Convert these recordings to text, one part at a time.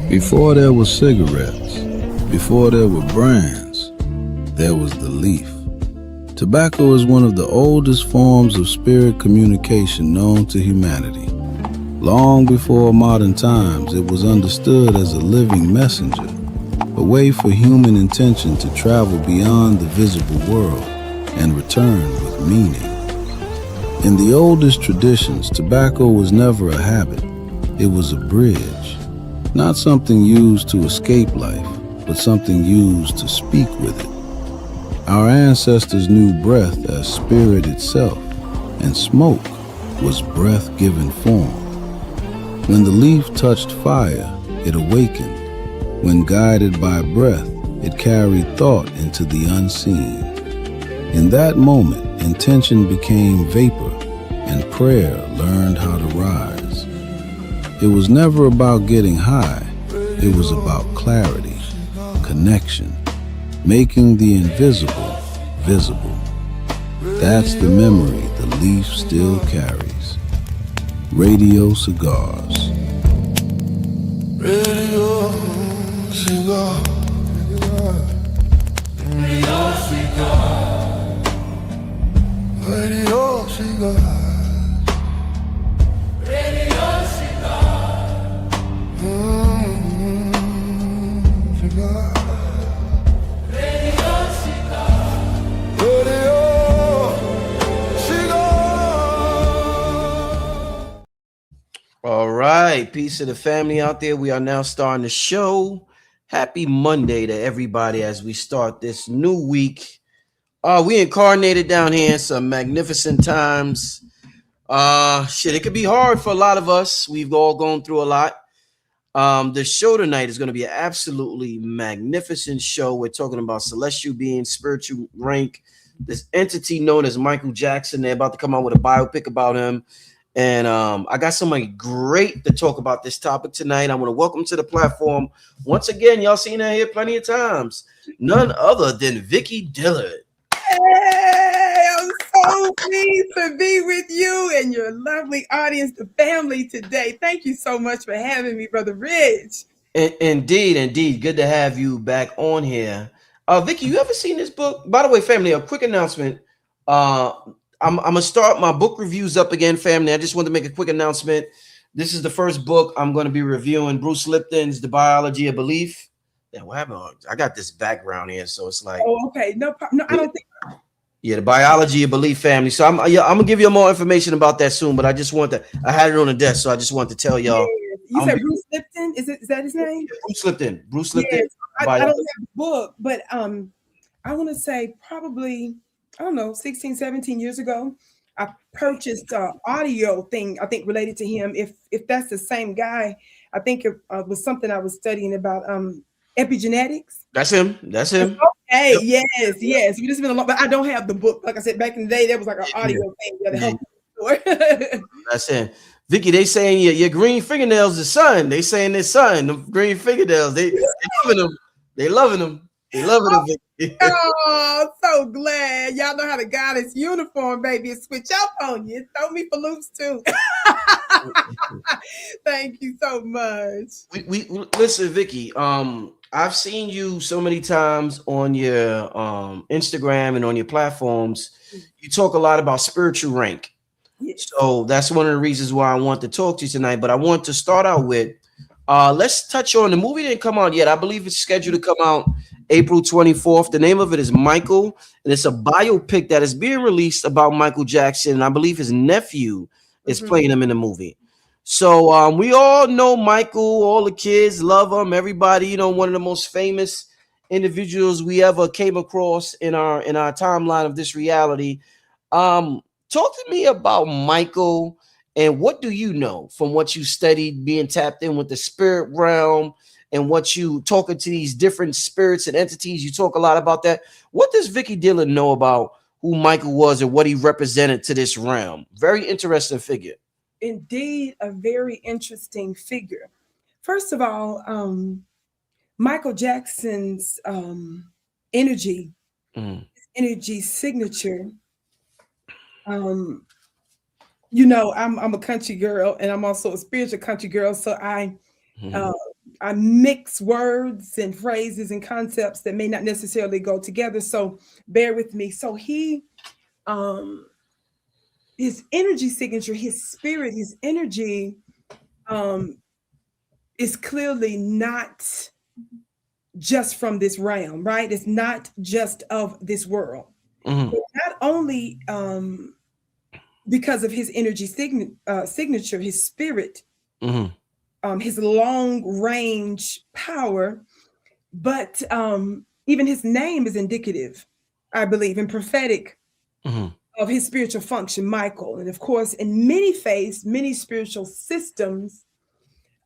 Before there were cigarettes, before there were brands, there was the leaf. Tobacco is one of the oldest forms of spirit communication known to humanity. Long before modern times, it was understood as a living messenger, a way for human intention to travel beyond the visible world and return with meaning. In the oldest traditions, tobacco was never a habit. It was a bridge, not something used to escape life, but something used to speak with it. Our ancestors knew breath as spirit itself, and smoke was breath given form. When the leaf touched fire, it awakened. When guided by breath, it carried thought into the unseen. In that moment, intention became vapor, and prayer learned how to rise. It was never about getting high. It was about clarity, connection, making the invisible visible. That's the memory the leaf still carries. Radio Cigars. Radio Cigar. Radio Cigar. Radio Cigar. Radio Cigar. Cigar. Radio Cigar. Radio Cigar. All right, peace to the family out there. We are now starting the show. Happy Monday to everybody as we start this new week. We incarnated down here in some magnificent times. It could be hard for a lot of us. We've all gone through a lot. The show tonight is going to be an absolutely magnificent show. We're talking about celestial beings, spiritual rank, this entity known as Michael Jackson. They're about to come out with a biopic about him. And I got somebody great to talk about this topic tonight. I want to welcome to the platform once again. Y'all seen her here plenty of times. None other than Vicki Dillard. Hey, I'm so pleased to be with you and your lovely audience, the family today. Thank you so much for having me, Brother Rich. Indeed. Good to have you back on here. Vicki, you ever seen this book? By the way, family, a quick announcement. I'm gonna start my book reviews up again, family. I just want to make a quick announcement. This is the first book I'm going to be reviewing. Bruce Lipton's The Biology of Belief. Yeah, what happened? I got this background here, so it's like. Oh, okay. No, I don't think. Yeah, The Biology of Belief, family. So I'm gonna give you more information about that soon. But I just want to. I had it on the desk, so I just want to tell y'all. You said Bruce Lipton? Is that his name? Bruce Lipton. Bruce Lipton. Yes, I don't have the book, but I want to say probably, I don't know, 16, 17 years ago, I purchased an audio thing, I think related to him. If that's the same guy, I think it was something I was studying about epigenetics. That's him. Okay, yep. Yes. It's been a lot, but I don't have the book. Like I said, back in the day, there was like an audio thing that helped. That's him. Vicki, they saying your green fingernails is son. They saying this son, the green fingernails. They loving them. They loving them. Vicki. Oh, so glad. Y'all know how to guide this uniform, baby, and switch up on you. Throw me for loops too. Thank you so much. We listen, Vicki. I've seen you so many times on your Instagram and on your platforms. You talk a lot about spiritual rank. Yes. So that's one of the reasons why I want to talk to you tonight. But I want to start out with let's touch on the movie. Didn't come out yet. I believe it's scheduled to come out April 24th. The name of it is Michael, and it's a biopic that is being released about Michael Jackson. And I believe his nephew is playing him in the movie. So we all know Michael. All the kids love him. Everybody, one of the most famous individuals we ever came across in our timeline of this reality. Talk to me about Michael, and what do you know from what you studied, being tapped in with the spirit realm, and what you talking to these different spirits and entities. You talk a lot about that. What does Vicki Dillard know about who Michael was and what he represented to this realm? Very interesting figure. Indeed, a very interesting figure. First of all, Michael Jackson's energy, his energy signature. I'm a country girl, and I'm also a spiritual country girl. So I I mix words and phrases and concepts that may not necessarily go together. So bear with me. So he, his energy signature, his spirit, his energy, is clearly not just from this realm, right? It's not just of this world. Mm-hmm. Not only because of his energy signature, his spirit, his long range power, but even his name is indicative, I believe, and prophetic of his spiritual function, Michael. And of course, in many faiths, many spiritual systems,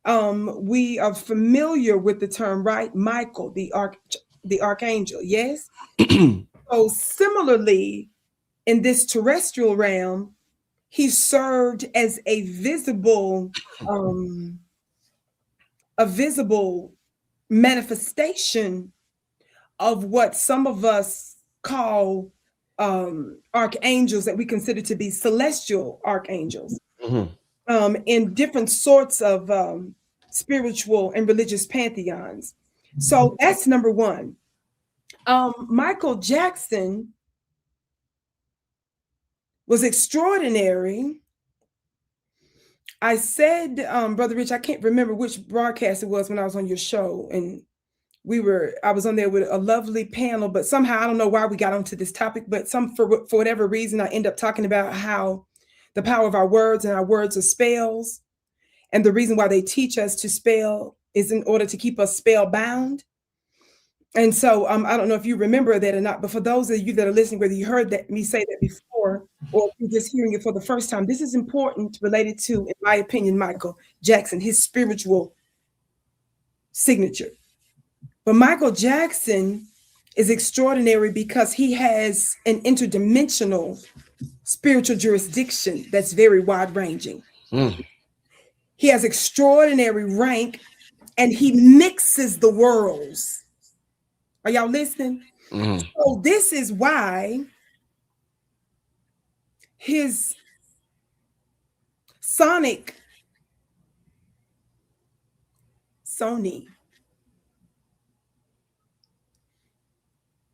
we are familiar with the term, right? Michael, the archangel, yes? So similarly, in this terrestrial realm, he served as a visible manifestation of what some of us call archangels, that we consider to be celestial archangels, in different sorts of spiritual and religious pantheons. So that's number one. Michael Jackson was extraordinary. I said, Brother Rich, I can't remember which broadcast it was when I was on your show, and I was on there with a lovely panel, but somehow I don't know why we got onto this topic, but for whatever reason, I end up talking about how the power of our words, and our words are spells, and the reason why they teach us to spell is in order to keep us spellbound. And so I don't know if you remember that or not, but for those of you that are listening, whether you heard me say that before or if you're just hearing it for the first time, this is important, related to, in my opinion, Michael Jackson, his spiritual signature. But Michael Jackson is extraordinary because he has an interdimensional spiritual jurisdiction that's very wide-ranging. He has extraordinary rank, and he mixes the worlds. Are y'all listening? So this is why his Sony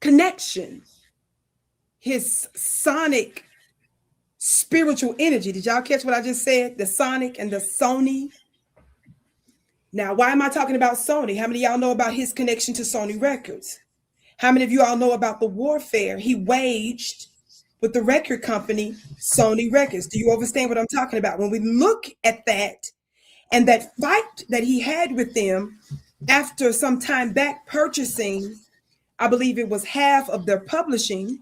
connection, his sonic spiritual energy. Did y'all catch what I just said? The sonic and the Sony. Now, why am I talking about Sony? How many of y'all know about his connection to Sony Records? How many of you all know about the warfare he waged with the record company, Sony Records? Do you understand what I'm talking about? When we look at that and that fight that he had with them after some time back purchasing, I believe it was half of their publishing,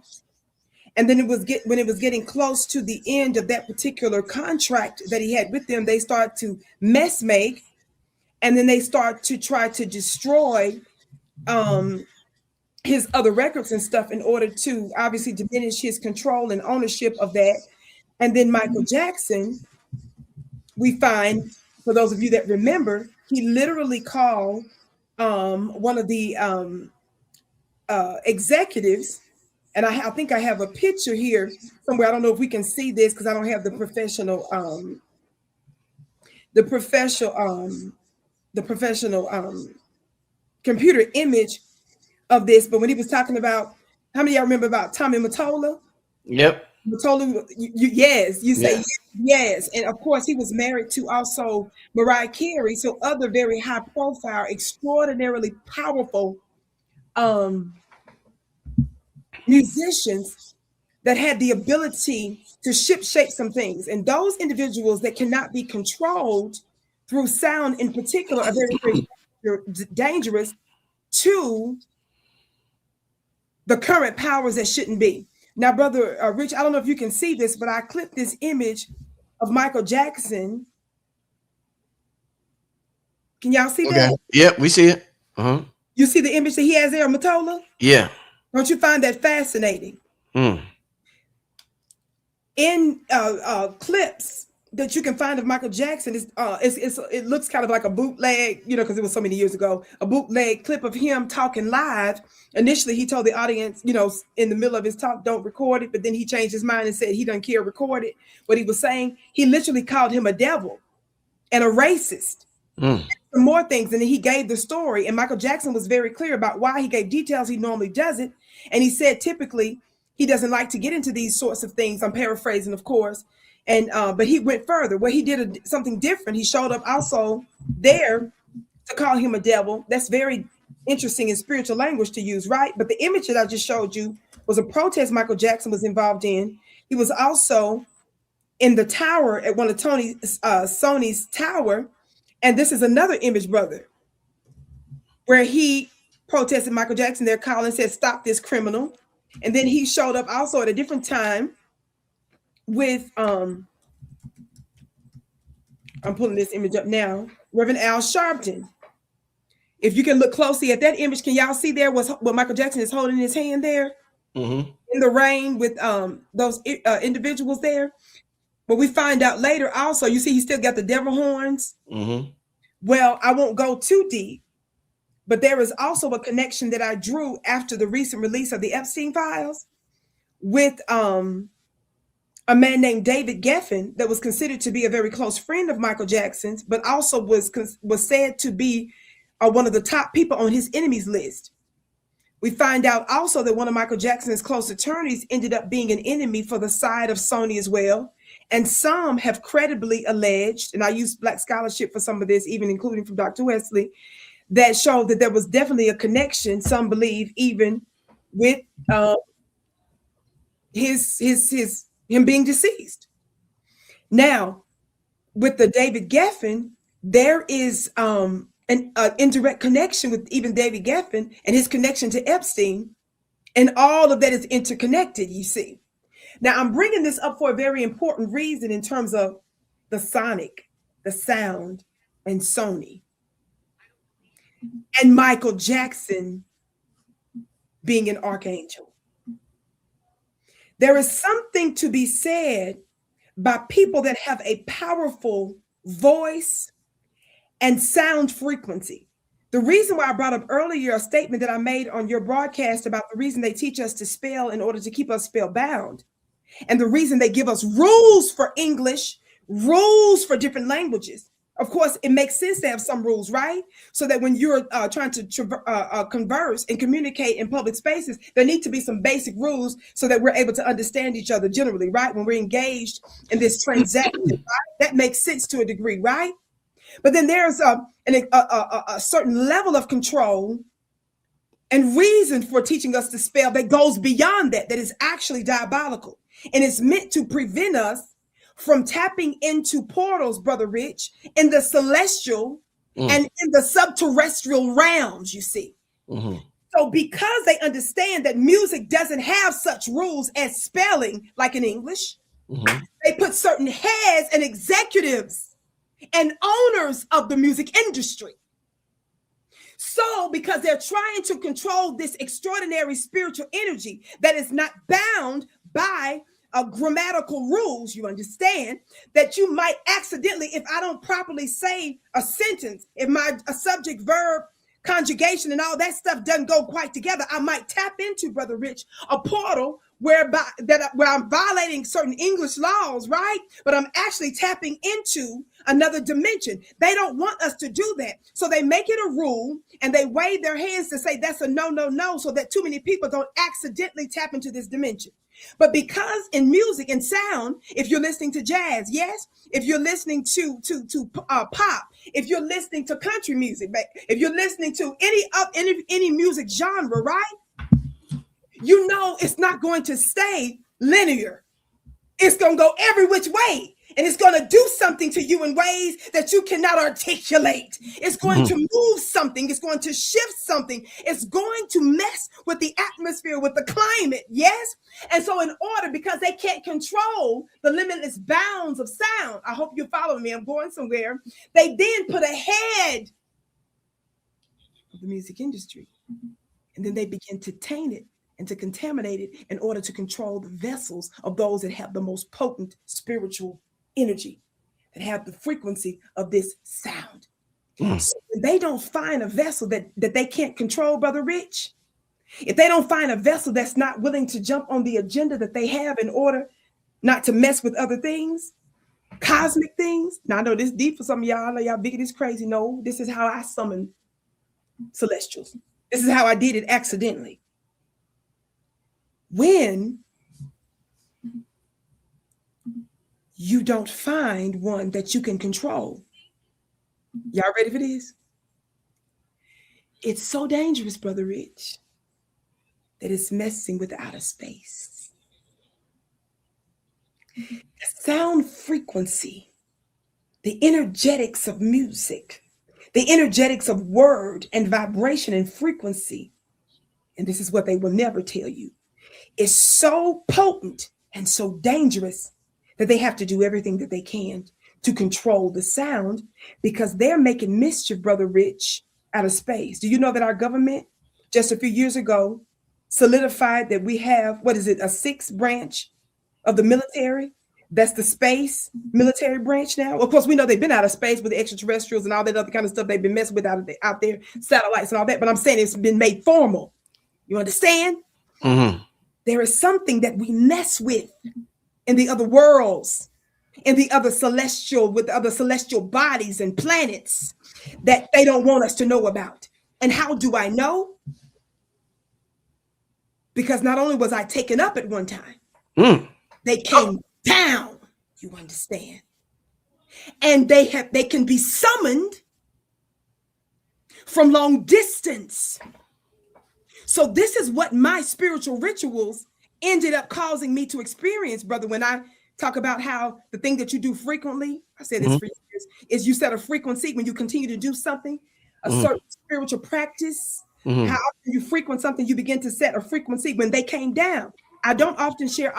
and then when it was getting close to the end of that particular contract that he had with them, they started to mess make. And then they start to try to destroy his other records and stuff in order to obviously diminish his control and ownership of that. And then Michael Jackson, we find, for those of you that remember, he literally called one of the executives, and I think I have a picture here somewhere. I don't know if we can see this because I don't have the professional computer image of this, but when he was talking about, how many of y'all remember about Tommy Mottola? Yep. Mottola, yes, you say yes. And of course, he was married to also Mariah Carey, so other very high profile, extraordinarily powerful musicians that had the ability to shape some things. And those individuals that cannot be controlled through sound in particular are very, very dangerous to the current powers that shouldn't be. Now, Brother Rich, I don't know if you can see this, but I clipped this image of Michael Jackson. Can y'all see that? Yep, we see it. You see the image that he has there of Mottola? Yeah. Don't you find that fascinating? In clips that you can find of Michael Jackson, it looks kind of like a bootleg, because it was so many years ago, a bootleg clip of him talking live. Initially, he told the audience, in the middle of his talk, don't record it. But then he changed his mind and said he doesn't care, record it. What he was saying, he literally called him a devil and a racist. some more things, and then he gave the story. And Michael Jackson was very clear about why he gave details he normally doesn't. And he said typically he doesn't like to get into these sorts of things. I'm paraphrasing, of course. And but he went further where he did something different. He showed up also there to call him a devil. That's very interesting in spiritual language to use, right? But the image that I just showed you was a protest Michael Jackson was involved in. He was also in the tower at one of Sony's tower. And this is another image, brother, where he protested Michael Jackson. They're calling, said, stop this criminal. And then he showed up also at a different time with, I'm pulling this image up now, Reverend Al Sharpton. If you can look closely at that image, can y'all see there what Michael Jackson is holding in his hand there? Mm-hmm. In the rain with those individuals there? But we find out later also, you see he still got the devil horns. Mm-hmm. Well, I won't go too deep, but there is also a connection that I drew after the recent release of the Epstein files with a man named David Geffen that was considered to be a very close friend of Michael Jackson's, but also was said to be one of the top people on his enemies list. We find out also that one of Michael Jackson's close attorneys ended up being an enemy for the side of Sony as well. And some have credibly alleged, and I use Black scholarship for some of this, even including from Dr. Wesley, that showed that there was definitely a connection, some believe, even with him being deceased. Now, with the David Geffen, there is an indirect connection with even David Geffen and his connection to Epstein, and all of that is interconnected, you see. Now, I'm bringing this up for a very important reason in terms of the sonic, the sound, and Sony. And Michael Jackson being an archangel. There is something to be said by people that have a powerful voice and sound frequency. The reason why I brought up earlier a statement that I made on your broadcast about the reason they teach us to spell in order to keep us spellbound, and the reason they give us rules for English, rules for different languages. Of course, it makes sense to have some rules, right? So that when you're trying to converse and communicate in public spaces, there need to be some basic rules so that we're able to understand each other generally, right? When we're engaged in this transaction, right? That makes sense to a degree, right? But then there's a certain level of control and reason for teaching us to spell that goes beyond that is actually diabolical. And it's meant to prevent us from tapping into portals, Brother Rich, in the celestial and in the subterrestrial realms, you see. Mm-hmm. So because they understand that music doesn't have such rules as spelling like in English, they put certain heads and executives and owners of the music industry. So because they're trying to control this extraordinary spiritual energy that is not bound by grammatical rules, you understand, that you might accidentally, if I don't properly say a sentence, if my subject, verb, conjugation and all that stuff doesn't go quite together, I might tap into, Brother Rich, a portal where I'm violating certain English laws, right? But I'm actually tapping into another dimension. They don't want us to do that. So they make it a rule and they wave their hands to say that's a no, no, no, so that too many people don't accidentally tap into this dimension. But because in music and sound, if you're listening to jazz, yes, if you're listening to pop, if you're listening to country music, if you're listening to any music genre, right? You know it's not going to stay linear. It's going to go every which way. And it's going to do something to you in ways that you cannot articulate. It's going to move something. It's going to shift something. It's going to mess with the atmosphere, with the climate. Yes. And so in order, because they can't control the limitless bounds of sound, I hope you're following me. I'm going somewhere. They then put a head of the music industry. And then they begin to taint it and to contaminate it in order to control the vessels of those that have the most potent spiritual energy, that have the frequency of this sound. So if they don't find a vessel that they can't control, Brother Rich, if they don't find a vessel that's not willing to jump on the agenda that they have in order not to mess with other things, cosmic things. Now I know this deep for some of y'all. I know y'all Vicki, this crazy. No, this is how I summon celestials. This is how I did it accidentally. When you don't find one that you can control. Y'all ready for this? It's so dangerous, Brother Rich, that it's messing with outer space. The sound frequency, the energetics of music, the energetics of word and vibration and frequency, and this is what they will never tell you, is so potent and so dangerous that they have to do everything that they can to control the sound because they're making mischief, Brother Rich, out of space. Do you know that our government just a few years ago solidified that we have, what is it, a sixth branch of the military? That's the space military branch now. Of course, we know they've been out of space with the extraterrestrials and all that other kind of stuff they've been messing with out there, satellites and all that. But I'm saying it's been made formal. You understand? Mm-hmm. There is something that we mess with in the other worlds, in the other celestial, with the other celestial bodies and planets that they don't want us to know about. And how do I know? Because not only was I taken up at one time, they came down, you understand? And they can be summoned from long distance. So this is what my spiritual rituals ended up causing me to experience, brother, when I talk about how the thing that you do frequently, I said this for years, is you set a frequency when you continue to do something, a certain spiritual practice, how often you frequent something, you begin to set a frequency. When they came down, I don't often share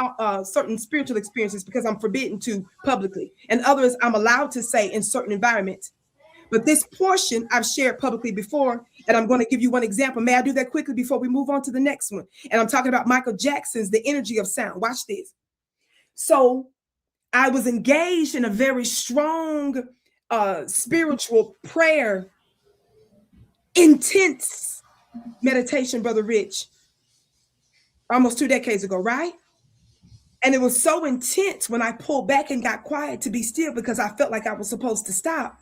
certain spiritual experiences because I'm forbidden to publicly, and others I'm allowed to say in certain environments. But this portion I've shared publicly before, and I'm going to give you one example. May I do that quickly before we move on to the next one? And I'm talking about Michael Jackson's The Energy of Sound. Watch this. So I was engaged in a very strong spiritual prayer, intense meditation, Brother Rich, almost 2 decades ago, right? And it was so intense when I pulled back and got quiet to be still because I felt like I was supposed to stop.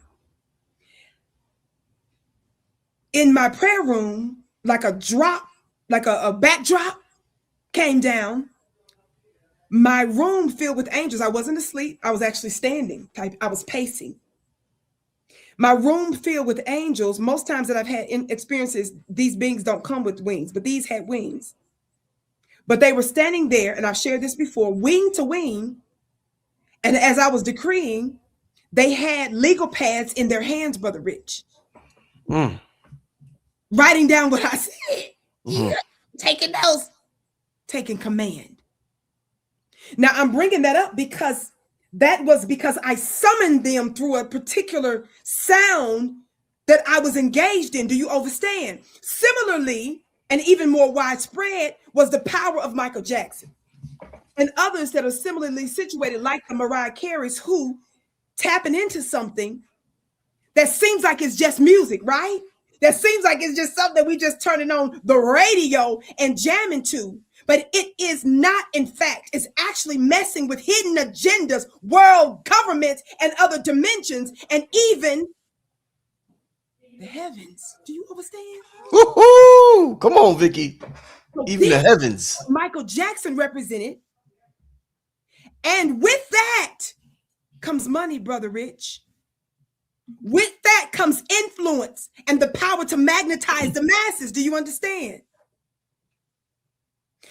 In my prayer room, like a drop, like a backdrop came down. My room filled with angels. I wasn't asleep. I was actually standing. I was pacing. My room filled with angels. Most times that I've had experiences, these beings don't come with wings, but these had wings. But they were standing there, and I've shared this before, wing to wing. And as I was decreeing, they had legal pads in their hands, Brother Rich. Writing down what I said. Yeah, taking notes, taking command. Now I'm bringing that up because that was because I summoned them through a particular sound that I was engaged in. Do you understand? Similarly, and even more widespread, was the power of Michael Jackson and others that are similarly situated, like the Mariah Careys, who tapping into something that seems like it's just music, right? That seems like it's just something that we just turning on the radio and jamming to. But it is not, in fact, it's actually messing with hidden agendas, world governments, and other dimensions, and even the heavens. Do you understand? Woo-hoo! Come on, Vicki. So Even the heavens. Michael Jackson represented. And with that comes money, Brother Rich. With that comes influence and the power to magnetize the masses. Do you understand?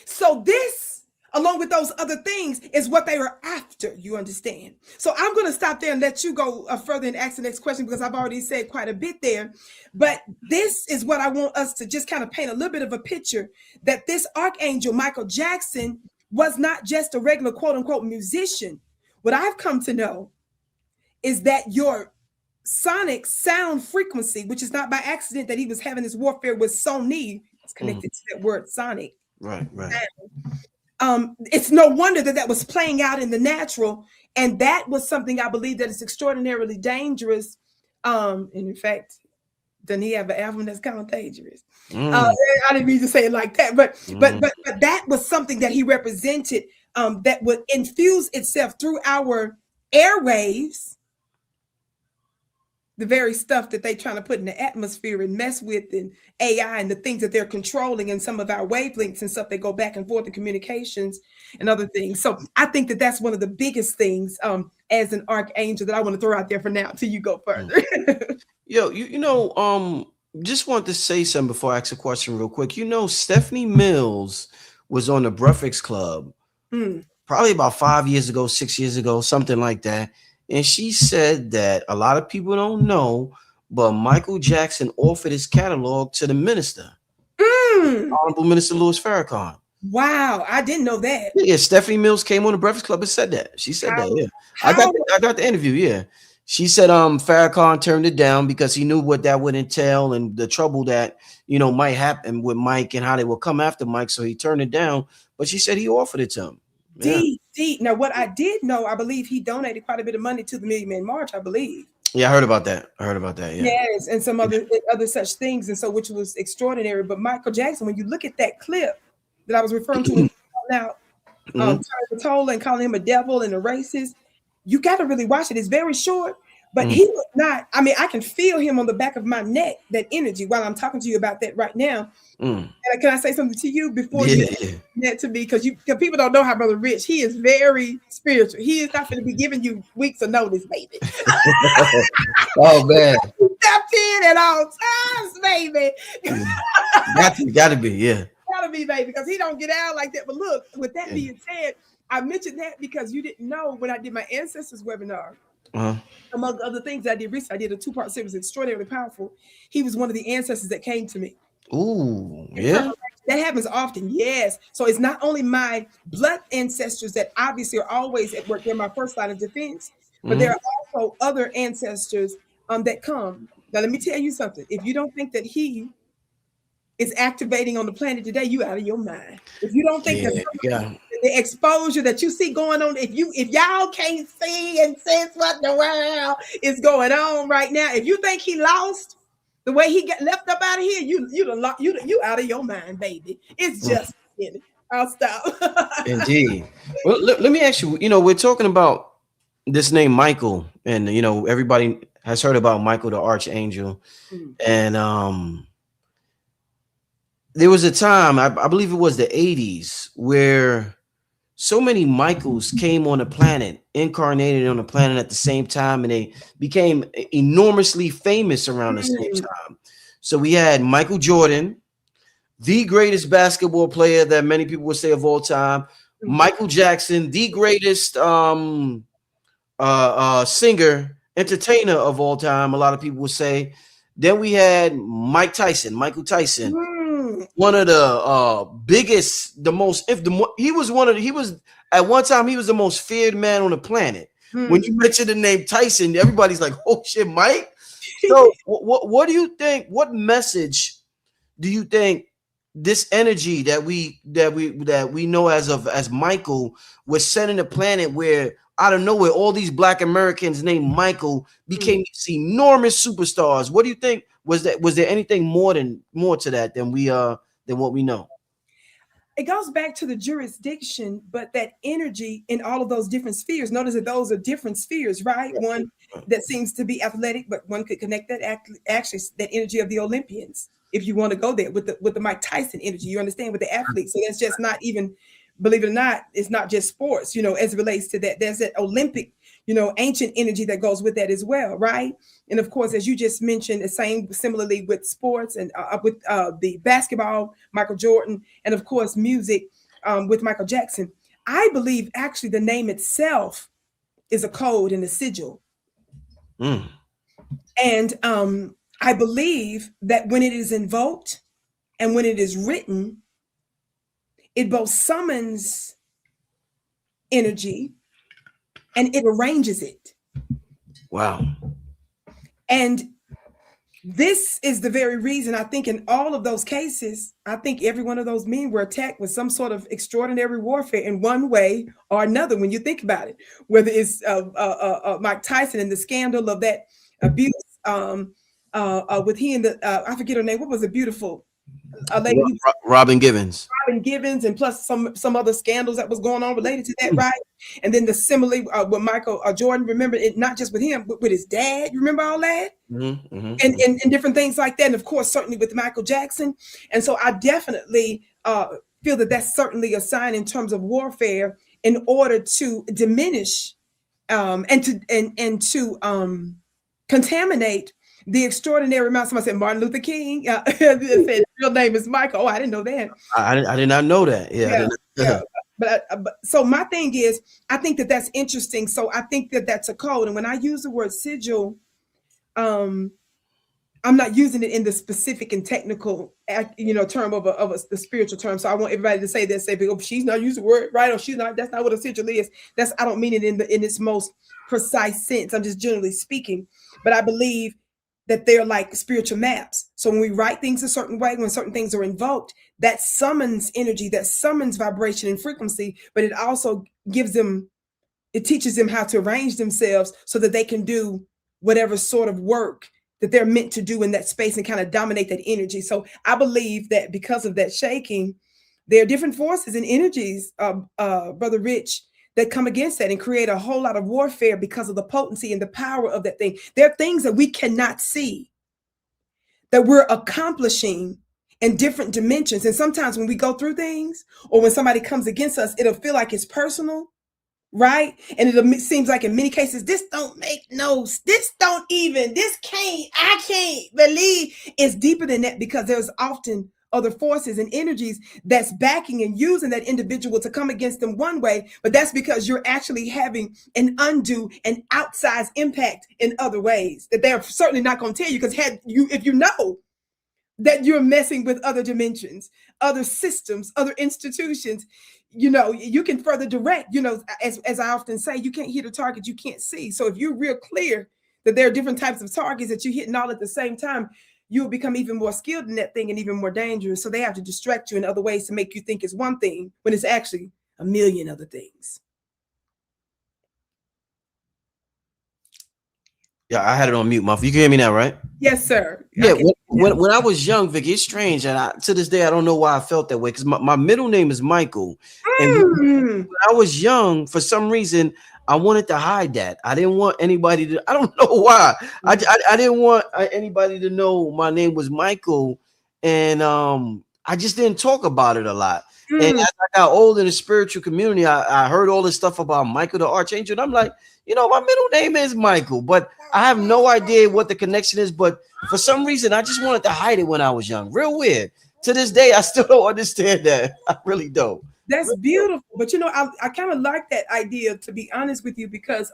So this, along with those other things, is what they were after. You understand? So I'm going to stop there and let you go further and ask the next question because I've already said quite a bit there. But this is what I want us to just kind of paint a little bit of a picture that this archangel, Michael Jackson, was not just a regular quote unquote musician. What I've come to know is that your sonic sound frequency, which is not by accident that he was having this warfare with Sony, it's connected to that word sonic. Right. It's no wonder that that was playing out in the natural, and that was something I believe that is extraordinarily dangerous. And in fact, doesn't he have an album that's kind of dangerous? I didn't mean to say it like that, but that was something that he represented that would infuse itself through our airwaves, the very stuff that they're trying to put in the atmosphere and mess with, and AI and the things that they're controlling, and some of our wavelengths and stuff that go back and forth in communications and other things. So I think that that's one of the biggest things as an archangel that I want to throw out there for now till you go further. Yo, just want to say something before I ask a question real quick. Stephanie Mills was on the Breakfast Club probably about 5 years ago, 6 years ago, something like that. And she said that a lot of people don't know, but Michael Jackson offered his catalog to the minister, Honorable Minister Louis Farrakhan. Wow, I didn't know that. Yeah, Stephanie Mills came on the Breakfast Club and said that. She said that. Yeah, I got the interview. Yeah, she said Farrakhan turned it down because he knew what that would entail and the trouble that might happen with Mike and how they will come after Mike. So he turned it down. But she said he offered it to him. Yeah. Deep. Now, what I did know, I believe he donated quite a bit of money to the Million Man March, I believe. Yeah, I heard about that. Yeah. Yes, and some other such things, and so which was extraordinary. But Michael Jackson, when you look at that clip that I was referring to now, Tola and calling him a devil and a racist, you got to really watch it. It's very short, but he was not. I mean, I can feel him on the back of my neck, that energy, while I'm talking to you about that right now. And can I say something to you before you get to me? Because people don't know how Brother Rich, he is very spiritual. He is not going to be giving you weeks of notice, baby. Oh man, step in at all times, baby. Got to be, yeah. Gotta be, baby, because he don't get out like that. But look, with that being said, I mentioned that because you didn't know when I did my ancestors webinar. Among other things I did recently, I did a 2-part series, extraordinarily powerful. He was one of the ancestors that came to me. Ooh, yeah. That happens often, yes. So it's not only my blood ancestors that obviously are always at work. They're my first line of defense, but there are also other ancestors that come. Now, let me tell you something. If you don't think that he is activating on the planet today, you out of your mind. If you don't think that the exposure that you see going on, if y'all can't see and sense what the world is going on right now, if you think he lost the way he got left up out of here, you out of your mind, baby. It's just I'll stop. Indeed. Well, let me ask you. We're talking about this name Michael, and everybody has heard about Michael the Archangel, and there was a time, I believe it was the 80s, where so many Michaels came on the planet, incarnated on the planet at the same time, and they became enormously famous around the same time. So we had Michael Jordan, the greatest basketball player that many people would say of all time. Michael Jackson, the greatest singer, entertainer of all time, a lot of people would say. Then we had Michael Tyson. One of the biggest, he was at one time, he was the most feared man on the planet. When you mention the name Tyson, everybody's like, oh shit, Mike. So what do you think? What message do you think this energy that we know as Michael was sending the planet, where out of nowhere all these Black Americans named Michael became these enormous superstars? What do you think? Was there anything more to that than what we know? It goes back to the jurisdiction, but that energy in all of those different spheres. Notice that those are different spheres, right? One that seems to be athletic, but one could connect that actually that energy of the Olympians, if you want to go there with the Mike Tyson energy. You understand, with the athletes. So that's just not even, believe it or not, it's not just sports. As it relates to that, there's that Olympic, ancient energy that goes with that as well, right? And of course, as you just mentioned, the same similarly with sports and with the basketball, Michael Jordan, and of course music with Michael Jackson. I believe actually the name itself is a code and a sigil. And I believe that when it is invoked and when it is written, it both summons energy and it arranges it. Wow. And this is the very reason I think in all of those cases, I think every one of those men were attacked with some sort of extraordinary warfare in one way or another. When you think about it, whether it's Mike Tyson and the scandal of that abuse with he and the I forget her name. What was it? Beautiful. a lady who Robin Givens. Robin Givens, and plus some other scandals that was going on related to that, right? And then the simile with Michael Jordan, remember it, not just with him, but with his dad. You remember all that? And different things like that. And of course, certainly with Michael Jackson. And so I definitely feel that that's certainly a sign in terms of warfare in order to diminish and to contaminate the extraordinary amount. Somebody said Martin Luther King. Said his real name is Michael. Oh, I didn't know that. I did not know that. Yeah. But so my thing is, I think that that's interesting. So I think that that's a code. And when I use the word sigil, I'm not using it in the specific and technical, term of the spiritual term. So I want everybody to say that, say, oh, she's not using the word right, or she's not. That's not what a sigil is. I don't mean it in its most precise sense. I'm just generally speaking. But I believe that they're like spiritual maps. So when we write things a certain way, when certain things are invoked, that summons energy, that summons vibration and frequency, but it also teaches them how to arrange themselves so that they can do whatever sort of work that they're meant to do in that space and kind of dominate that energy. So I believe that because of that shaking, there are different forces and energies, Brother Rich, that come against that and create a whole lot of warfare because of the potency and the power of that thing. There are things that we cannot see that we're accomplishing in different dimensions. And sometimes when we go through things or when somebody comes against us, it'll feel like it's personal, right? And it seems like in many cases, I can't believe it's deeper than that, because there's often other forces and energies that's backing and using that individual to come against them one way, but that's because you're actually having an undue and outsized impact in other ways that they're certainly not going to tell you, because if you know that you're messing with other dimensions, other systems, other institutions, you can further direct, as I often say, you can't hit a target you can't see. So if you're real clear that there are different types of targets that you're hitting all at the same time, you'll become even more skilled in that thing and even more dangerous. So they have to distract you in other ways to make you think it's one thing when it's actually a million other things. Yeah, I had it on mute, Muff. You can hear me now, right? Yes, sir. Yeah, when I was young, Vicki, it's strange, and to this day, I don't know why I felt that way, because my middle name is Michael. And when I was young, for some reason, I wanted to hide that. I didn't want anybody to, I don't know why. I didn't want anybody to know my name was Michael. And I just didn't talk about it a lot. And as I got old in the spiritual community, I heard all this stuff about Michael the Archangel. And I'm like, my middle name is Michael, but I have no idea what the connection is. But for some reason, I just wanted to hide it when I was young. Real weird. To this day, I still don't understand that. I really don't. That's beautiful. But, I kind of like that idea, to be honest with you, because,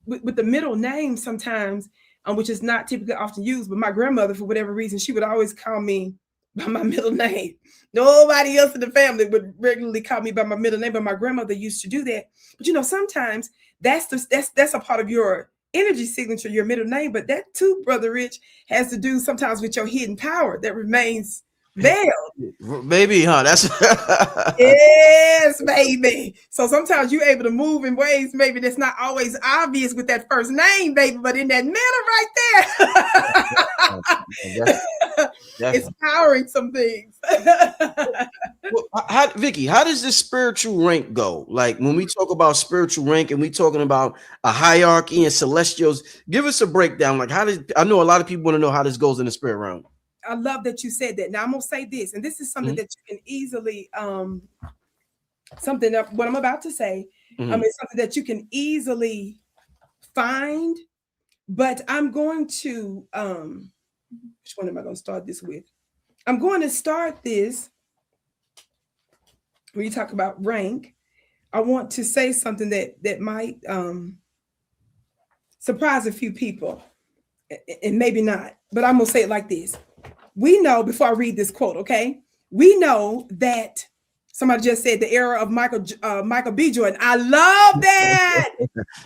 with the middle name sometimes, which is not typically often used, but my grandmother, for whatever reason, she would always call me by my middle name. Nobody else in the family would regularly call me by my middle name, but my grandmother used to do that. But, sometimes that's a part of your energy signature, your middle name. But that too, Brother Rich, has to do sometimes with your hidden power that remains veiled. Baby, huh? That's yes, baby. So sometimes you're able to move in ways maybe that's not always obvious with that first name, baby, but in that middle right there, it's powering some things. Vicki, how does this spiritual rank go? Like when we talk about spiritual rank and we talking about a hierarchy and celestials, give us a breakdown. Like I know a lot of people want to know how this goes in the spirit realm. I love that you said that. Now I'm gonna say this, and this is something that you can easily, what I'm about to say, is something that you can easily find. But I'm going to, which one am I going to start this with? I'm going to start this when you talk about rank. I want to say something that might surprise a few people, and maybe not. But I'm gonna say it like this. We know, before I read this quote, okay? We know that somebody just said the era of Michael B. Jordan. I love that.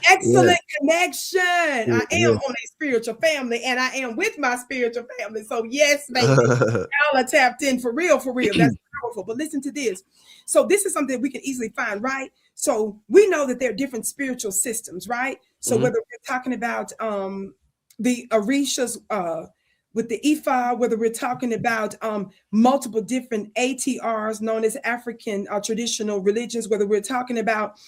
Excellent connection. I am on a spiritual family, and I am with my spiritual family. So yes, baby, y'all are tapped in for real, for real. That's powerful. But listen to this. So this is something we can easily find, right? So we know that there are different spiritual systems, right? So whether we're talking about the Orishas, with the Ifa, whether we're talking about multiple different ATRs known as African traditional religions, whether we're talking about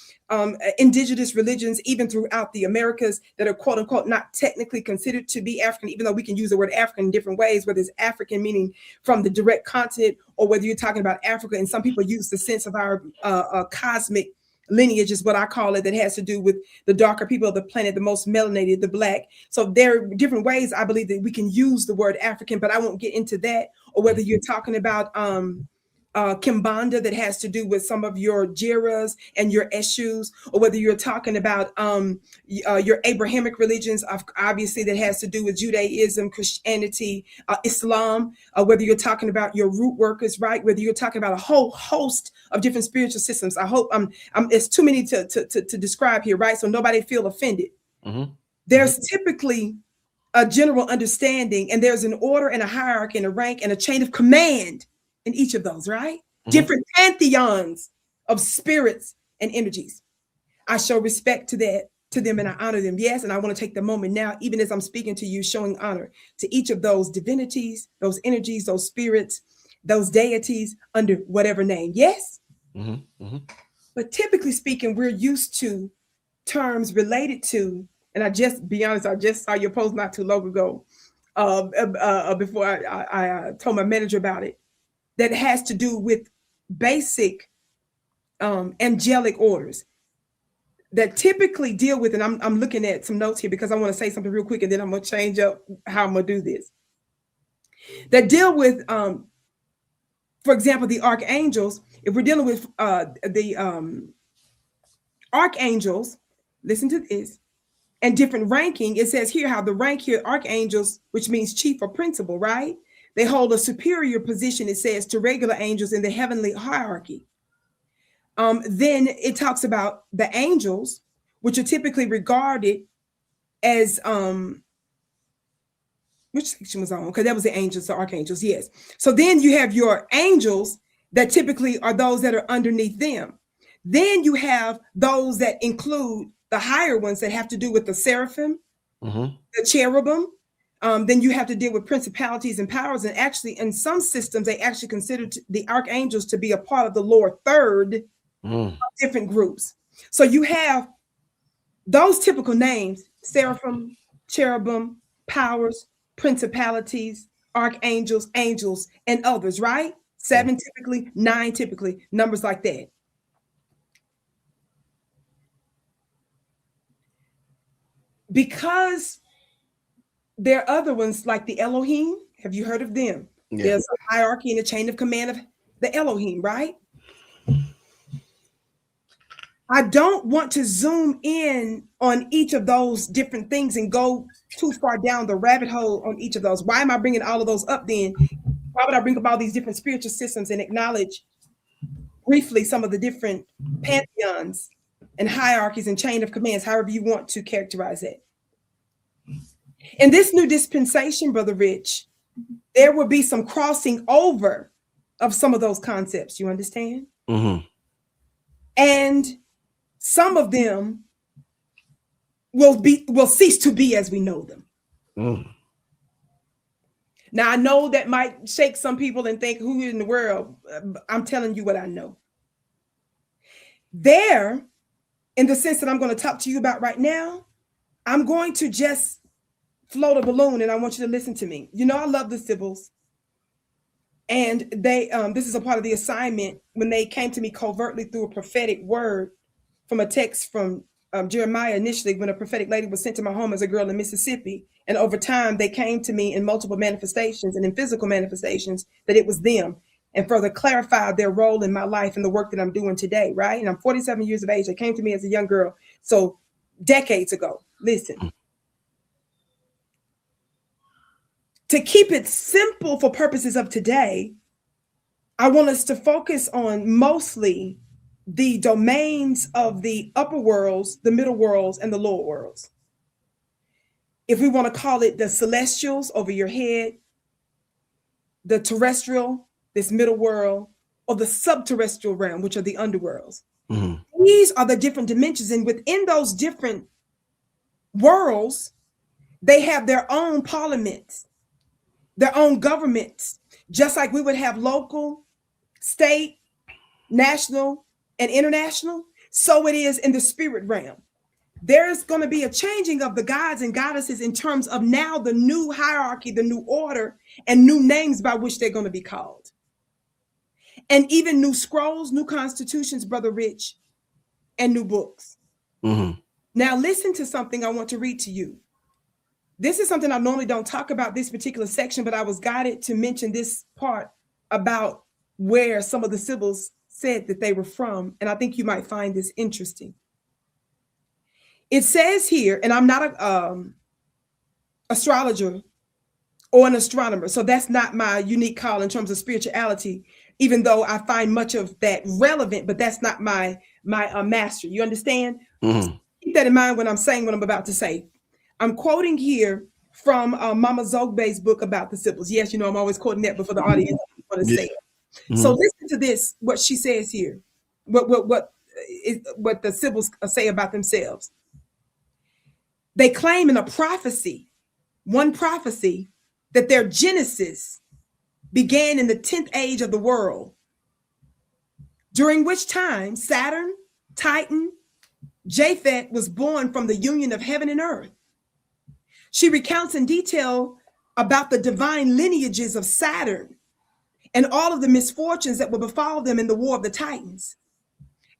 indigenous religions, even throughout the Americas that are quote unquote not technically considered to be African, even though we can use the word African in different ways, whether it's African meaning from the direct continent or whether you're talking about Africa. And some people use the sense of our cosmic lineage is what I call it, that has to do with the darker people of the planet, the most melanated, the Black. So there are different ways I believe that we can use the word African, but I won't get into that. Or whether you're talking about Kimbanda, that has to do with some of your Jiras and your Eshus, or whether you're talking about your Abrahamic religions, obviously that has to do with Judaism, Christianity, Islam, whether you're talking about your root workers, right? Whether you're talking about a whole host of different spiritual systems. I hope it's too many to describe here, right? So nobody feel offended. Mm-hmm. There's typically a general understanding, and there's an order and a hierarchy and a rank and a chain of command in each of those, right? Mm-hmm. Different pantheons of spirits and energies. I show respect to them and I honor them. Yes, and I want to take the moment now, even as I'm speaking to you, showing honor to each of those divinities, those energies, those spirits, those deities under whatever name. Yes? Mm-hmm. Mm-hmm. But typically speaking, we're used to terms related to, and I just saw your post not too long ago before I told my manager about it, that has to do with basic angelic orders that typically deal with, and I'm looking at some notes here because I want to say something real quick, and then I'm going to change up how I'm going to do this. That deal with, for example, the archangels. If we're dealing with the archangels, listen to this, and different ranking, it says here how the rank here, archangels, which means chief or principal, right? They hold a superior position, it says, to regular angels in the heavenly hierarchy. Then it talks about the angels, which are typically regarded as, which section was on? Okay, that was the angels, the archangels, yes. So then you have your angels that typically are those that are underneath them. Then you have those that include the higher ones that have to do with the seraphim, mm-hmm. the cherubim. Then you have to deal with principalities and powers. And actually, in some systems, they actually consider the archangels to be a part of the lower third of different groups. So you have those typical names: seraphim, cherubim, powers, principalities, archangels, angels, and others, right? 7 typically, 9 typically, numbers like that. Because there are other ones like the Elohim. Have you heard of them? Yeah. There's a hierarchy and a chain of command of the Elohim, right? I don't want to zoom in on each of those different things and go too far down the rabbit hole on each of those. Why am I bringing all of those up then? Why would I bring up all these different spiritual systems and acknowledge briefly some of the different pantheons and hierarchies and chain of commands, however you want to characterize it? In this new dispensation, Brother Rich, there will be some crossing over of some of those concepts, you understand? Mm-hmm. And some of them will cease to be as we know them. Mm. Now, I know that might shake some people and think, who in the world? I'm telling you what I know. There, in the sense that I'm going to talk to you about right now, I'm going to just float a balloon, and I want you to listen to me. You know, I love the Sibyls. And they, this is a part of the assignment when they came to me covertly through a prophetic word from a text from Jeremiah initially, when a prophetic lady was sent to my home as a girl in Mississippi. And over time, they came to me in multiple manifestations and in physical manifestations that it was them, and further clarified their role in my life and the work that I'm doing today, right? And I'm 47 years of age. They came to me as a young girl. So decades ago, listen. To keep it simple for purposes of today, I want us to focus on mostly the domains of the upper worlds, the middle worlds, and the lower worlds. If we want to call it the celestials over your head, the terrestrial, this middle world, or the subterrestrial realm, which are the underworlds. Mm-hmm. These are the different dimensions. And within those different worlds, they have their own parliaments. their own governments, just like we would have local, state, national, and international. So it is in the spirit realm. There's going to be a changing of the gods and goddesses in terms of now the new hierarchy, the new order, and new names by which they're going to be called. And even new scrolls, new constitutions, Brother Rich, and new books. Mm-hmm. Now listen to something I want to read to you. This is something I normally don't talk about, this particular section, but I was guided to mention this part about where some of the Sibyls said that they were from. And I think you might find this interesting. It says here, and I'm not an astrologer or an astronomer, so that's not my unique call in terms of spirituality, even though I find much of that relevant, but that's not my master. You understand? Mm-hmm. Keep that in mind when I'm saying what I'm about to say. I'm quoting here from Mama Zogbe's book about the Sibyls. Yes, you know, I'm always quoting that, but for the audience, I want to say it. Mm-hmm. So listen to this, what she says here, what the Sibyls say about themselves. They claim in a prophecy, one prophecy, that their genesis began in the 10th age of the world, during which time Saturn, Titan, Japhet was born from the union of heaven and earth. She recounts in detail about the divine lineages of Saturn and all of the misfortunes that will befall them in the war of the Titans,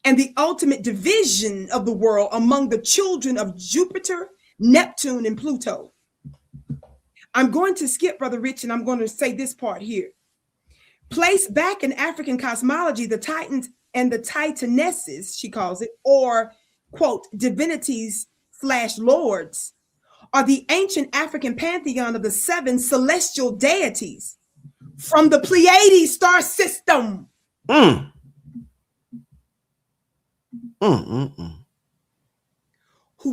and the ultimate division of the world among the children of Jupiter, Neptune, and Pluto. I'm going to skip, Brother Rich, and I'm going to say this part here. Placed back in African cosmology, the Titans and the Titanesses, she calls it, or, quote, divinities / lords, are the ancient African pantheon of the 7 celestial deities from the Pleiades star system. Mm. Who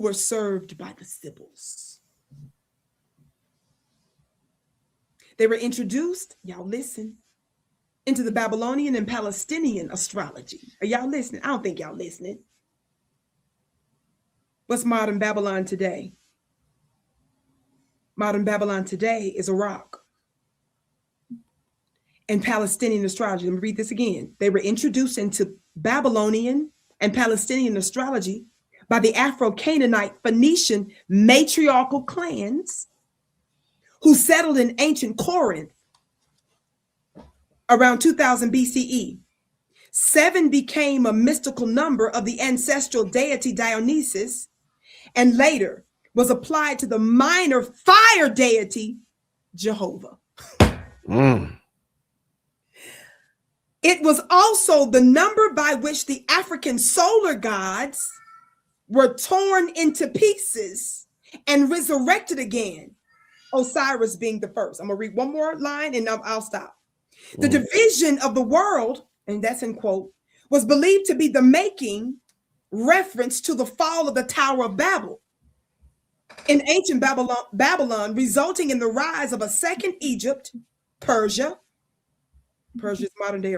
were served by the Sibyls. They were introduced, y'all listen, into the Babylonian and Palestinian astrology. Are y'all listening? I don't think y'all listening. What's modern Babylon today? Modern Babylon today is Iraq. And Palestinian astrology. Let me read this again. They were introduced into Babylonian and Palestinian astrology by the Afro-Canaanite Phoenician matriarchal clans who settled in ancient Corinth around 2000 BCE. 7 became a mystical number of the ancestral deity Dionysus, and later was applied to the minor fire deity Jehovah. It was also the number by which the African solar gods were torn into pieces and resurrected again, Osiris being the first. I'm going to read one more line and I'll stop. The division of the world, and that's in quote, was believed to be the making reference to the fall of the Tower of Babel in ancient Babylon, resulting in the rise of a second Egypt, Persia's modern day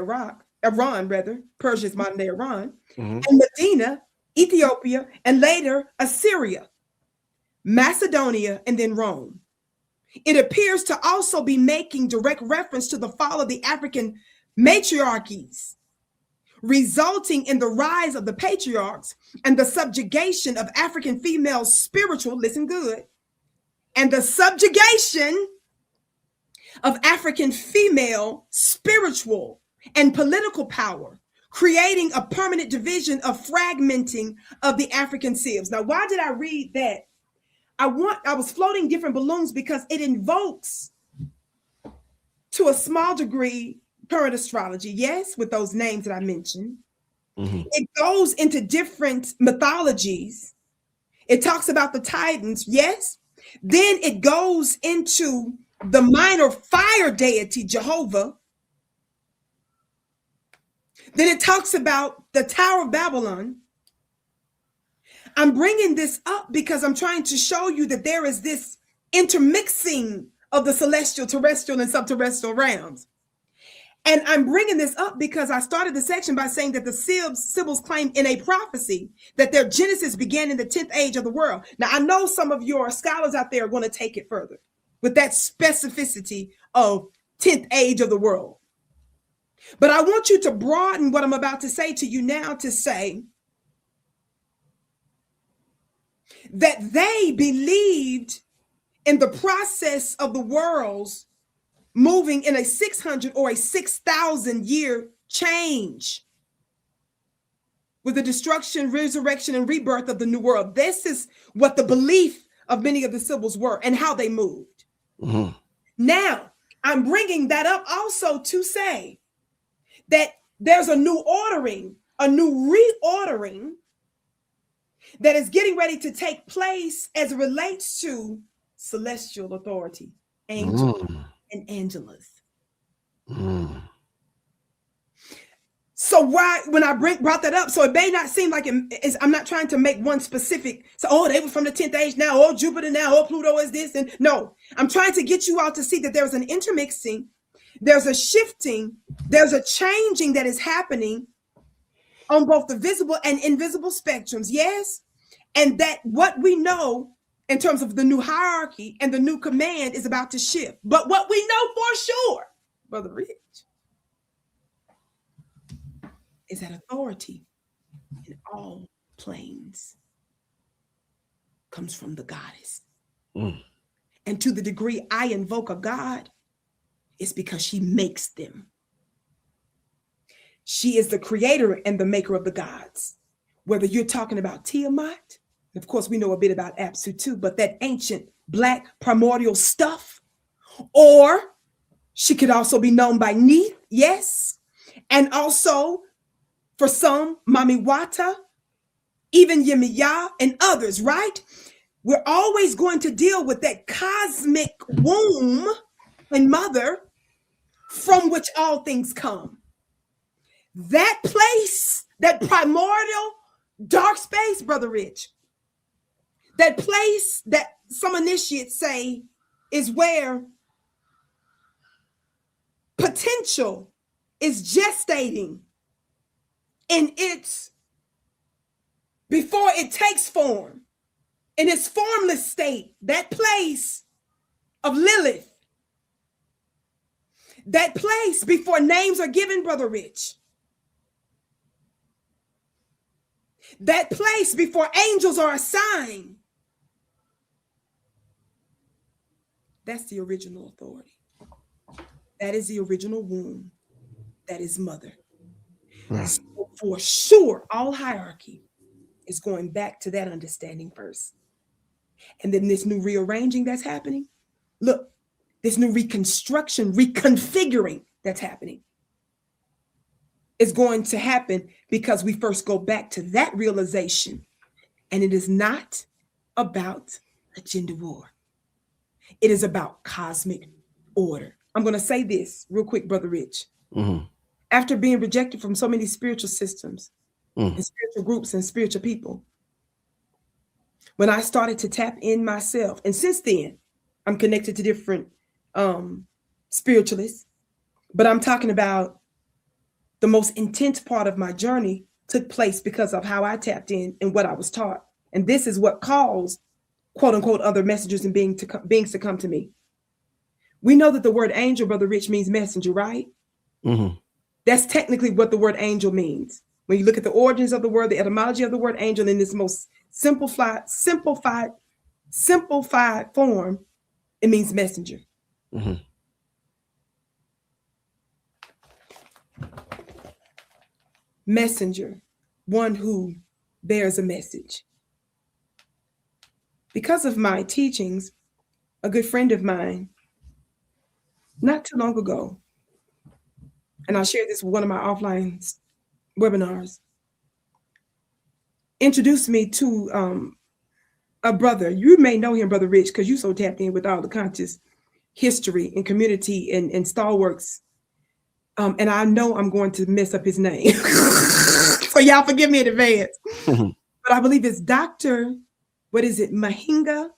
Persia's modern day Iran, and Medina, Ethiopia, and later Assyria, Macedonia, and then Rome. It appears to also be making direct reference to the fall of the African matriarchies, resulting in the rise of the patriarchs and the subjugation of African female spiritual, listen good, and the subjugation of African female spiritual and political power, creating a permanent division of fragmenting of the African Sibyls. Now, why did I read that? I was floating different balloons because it invokes, to a small degree, current astrology, yes, with those names that I mentioned. It goes into different mythologies. It talks about the Titans, yes. Then it goes into the minor fire deity, Jehovah. Then it talks about the Tower of Babylon. I'm bringing this up because I'm trying to show you that there is this intermixing of the celestial, terrestrial, and subterrestrial realms. And I'm bringing this up because I started the section by saying that the Sibyls claim in a prophecy that their genesis began in the 10th age of the world. Now, I know some of your scholars out there are going to take it further. with that specificity of 10th age of the world. But I want you to broaden what I'm about to say to you now to say that they believed in the process of the world's moving in a 600 or a 6,000 year change with the destruction, resurrection, and rebirth of the new world. This is what the belief of many of the symbols were and how they moved. Mm-hmm. Now, I'm bringing that up also to say that there's a new ordering, a new reordering that is getting ready to take place as it relates to celestial authority, angels and angelas. So why, when I brought that up, so it may not seem like I'm not trying to make one specific, so, oh, they were from the 10th age now, oh, Jupiter now, oh, Pluto is this, and no, I'm trying to get you all to see that there's an intermixing, there's a shifting, there's a changing that is happening on both the visible and invisible spectrums, yes, and that what we know in terms of the new hierarchy and the new command is about to shift. But what we know for sure, Brother Rich, is that authority in all planes comes from the goddess. And to the degree I invoke a god, it's because she makes them. She is the creator and the maker of the gods. Whether you're talking about Tiamat, of course, we know a bit about Apsu too, but that ancient black primordial stuff, or she could also be known by Neith, yes, and also for some, Mami Wata, even Yemiya and others, right? We're always going to deal with that cosmic womb and mother from which all things come. That place, that primordial dark space, Brother Rich, that place that some initiates say is where potential is gestating in its, before it takes form, in its formless state, that place of Lilith, that place before names are given, Brother Rich, that place before angels are assigned, that's the original authority. That is the original womb. That is mother. Right. So for sure, all hierarchy is going back to that understanding first. And then this new rearranging that's happening, look, this new reconstruction, reconfiguring that's happening is going to happen because we first go back to that realization. And it is not about a gender war. It is about cosmic order. I'm going to say this real quick, Brother Rich. After being rejected from so many spiritual systems and spiritual groups and spiritual people, when I started to tap in myself, and since then, I'm connected to different spiritualists, but I'm talking about the most intense part of my journey took place because of how I tapped in and what I was taught. And this is what caused, quote unquote, other messengers and beings to come to me. We know that the word angel, Brother Rich, means messenger, right? That's technically what the word angel means. When you look at the origins of the word, the etymology of the word angel in this most simplified form, it means messenger. Messenger, one who bears a message. Because of my teachings, a good friend of mine, not too long ago, and I shared this with one of my offline webinars, introduced me to a brother. You may know him, Brother Rich, because you're so tapped in with all the conscious history and community and stalwarts. And I know I'm going to mess up his name. So y'all forgive me in advance. But I believe it's Dr. Mahinga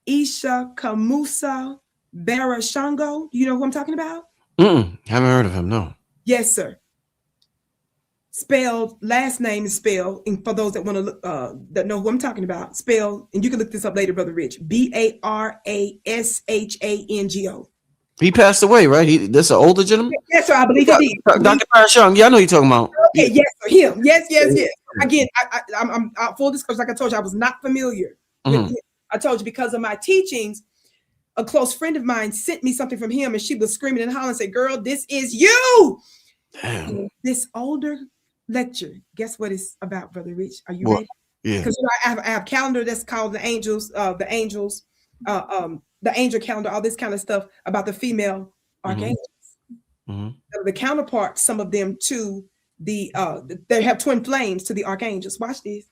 Isha Kamusa Barashango. Do you know who I'm talking about? Haven't heard of him, no. Yes, sir. spelled, last name is spelled, and for those that want to look, that know who I'm talking about, spelled, and you can look this up later, Brother Rich, Barashango. He passed away, right? That's an older gentleman. Yes, sir, I believe he did. Dr. Parashung. Yeah, I know you're talking about. Okay, yes, sir, him. Yes. Again, I'm full disclosure. Like I told you, I was not familiar with him. I told you because of my teachings, a close friend of mine sent me something from him, and she was screaming and hollering and said, "Girl, this is you." Damn. This older lecture, guess what it's about, Brother Rich? Are you What? ready? Yeah. Because I have a calendar that's called the angel calendar, all this kind of stuff about the female archangels. The counterpart, some of them to the they have twin flames to the archangels. Watch this.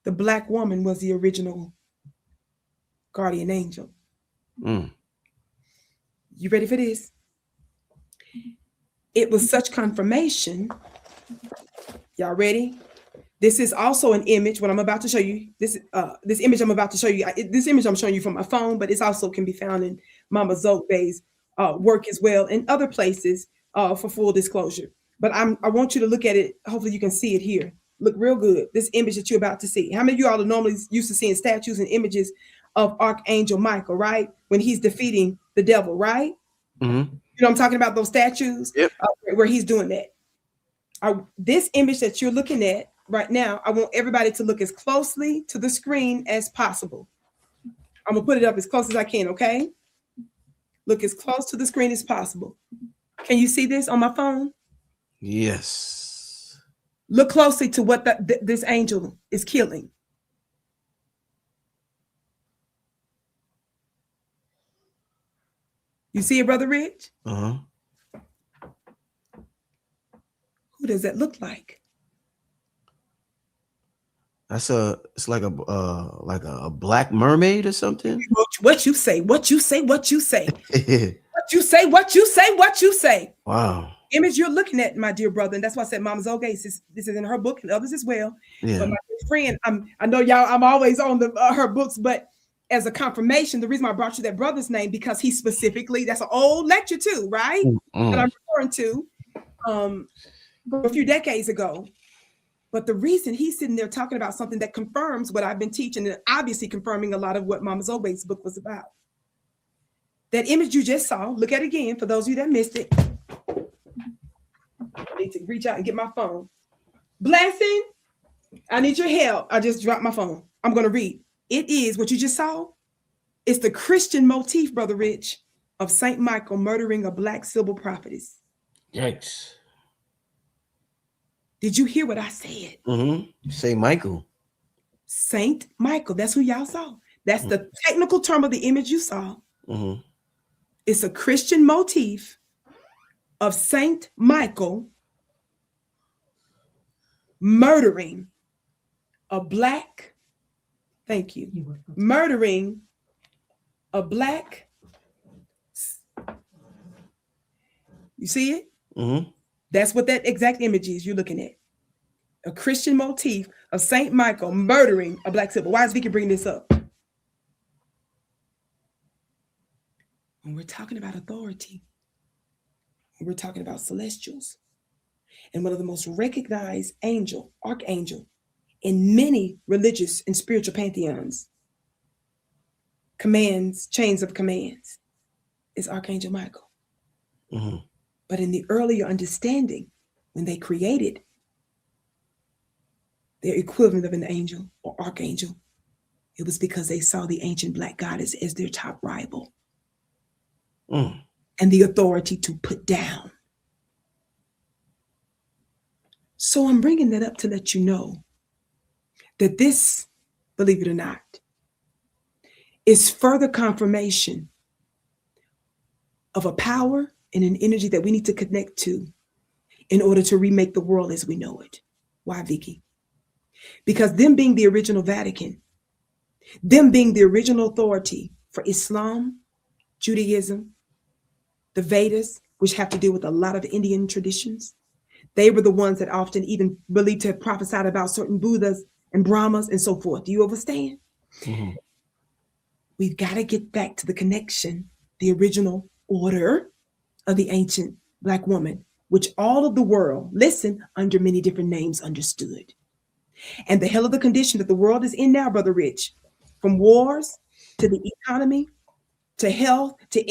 The black woman was the original guardian angel. You ready for this? It was such confirmation. Y'all ready? This is also an image. What I'm about to show you. This image I'm about to show you. This image I'm showing you from my phone, but it also can be found in Mama Zobe's work as well, and other places for full disclosure. But I want you to look at it. Hopefully you can see it here. Look real good. This image that you're about to see. How many of you all are normally used to seeing statues and images of Archangel Michael, right? When he's defeating the devil, right? You know I'm talking about, those statues? Yep. Where he's doing that. This image that you're looking at right now, I want everybody to look as closely to the screen as possible. I'm going to put it up as close as I can, okay? Look as close to the screen as possible. Can you see this on my phone? Yes. Look closely to what this angel is killing. You see it, Brother Rich? Who does that look like? It's like a black mermaid or something. What you say? What you say? What you say? What you say? Wow. Image you're looking at, my dear brother, and that's why I said Mama Zoge, this is in her book and others as well. Yeah. But my friend, I know y'all, I'm always on her books, but as a confirmation, the reason why I brought you that brother's name, because he specifically, that's an old lecture too, right? That I'm referring to a few decades ago. But the reason he's sitting there talking about something that confirms what I've been teaching, and obviously confirming a lot of what Mama Zobe's book was about. That image you just saw, look at it again for those of you that missed it. I need to reach out and get my phone. Blessing, I need your help. I just dropped my phone. I'm going to read. It is what you just saw. It's the Christian motif, Brother Rich, of Saint Michael murdering a black civil prophetess. Yikes. Did you hear what I said? Saint Michael. Saint Michael. That's who y'all saw. That's the technical term of the image you saw. It's a Christian motif of Saint Michael murdering a black, murdering a black, you see it? That's what that exact image is you're looking at. A Christian motif of Saint Michael murdering a black civil. Why is Vicki bringing this up? When we're talking about authority, when we're talking about celestials, and one of the most recognized archangel in many religious and spiritual pantheons, chains of commands, is Archangel Michael. But in the earlier understanding, when they created their equivalent of an angel or archangel, it was because they saw the ancient black goddess as their top rival and the authority to put down. So I'm bringing that up to let you know that this, believe it or not, is further confirmation of a power and an energy that we need to connect to in order to remake the world as we know it. Why, Vicki? Because them being the original Vatican, them being the original authority for Islam, Judaism, the Vedas, which have to deal with a lot of Indian traditions, they were the ones that often even believed to have prophesied about certain Buddhas and Brahmas and so forth. Do you understand? We've got to get back to the connection, the original order of the ancient black woman which all of the world, listen, under many different names understood. And the hell of the condition that the world is in now, Brother Rich, from wars to the economy, to health, to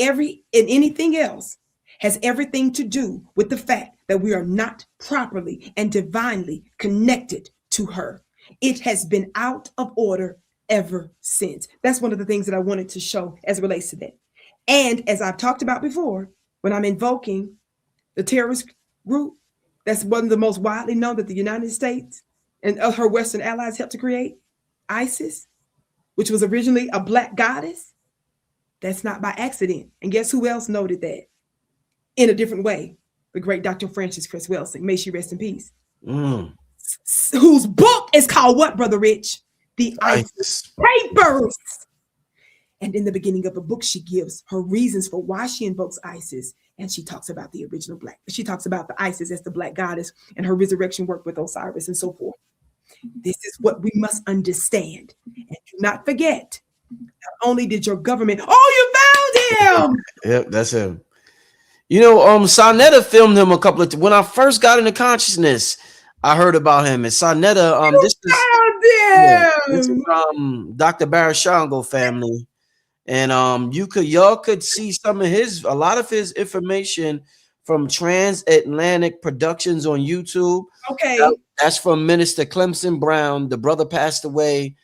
anything else, has everything to do with the fact that we are not properly and divinely connected to her. It has been out of order ever since. That's one of the things that I wanted to show as it relates to that. And as I've talked about before, when I'm invoking the terrorist group, that's one of the most widely known that the United States and her Western allies helped to create, ISIS, which was originally a black goddess. That's not by accident. And guess who else noted that in a different way? The great Dr. Frances Cress Welsing. May she rest in peace. Whose book is called what, Brother Rich? The ISIS Papers. And in the beginning of the book, she gives her reasons for why she invokes ISIS. And she talks about the original she talks about the ISIS as the black goddess and her resurrection work with Osiris and so forth. This is what we must understand. And do not forget, not only did your government, you found him. Yep, that's him. You know, Sonetta filmed him a couple of when I first got into consciousness, I heard about him. And Sonetta, this is Dr. Barashango family. And y'all could see a lot of his information from Transatlantic Productions on YouTube. Okay. That's from Minister Clemson Brown. The brother passed away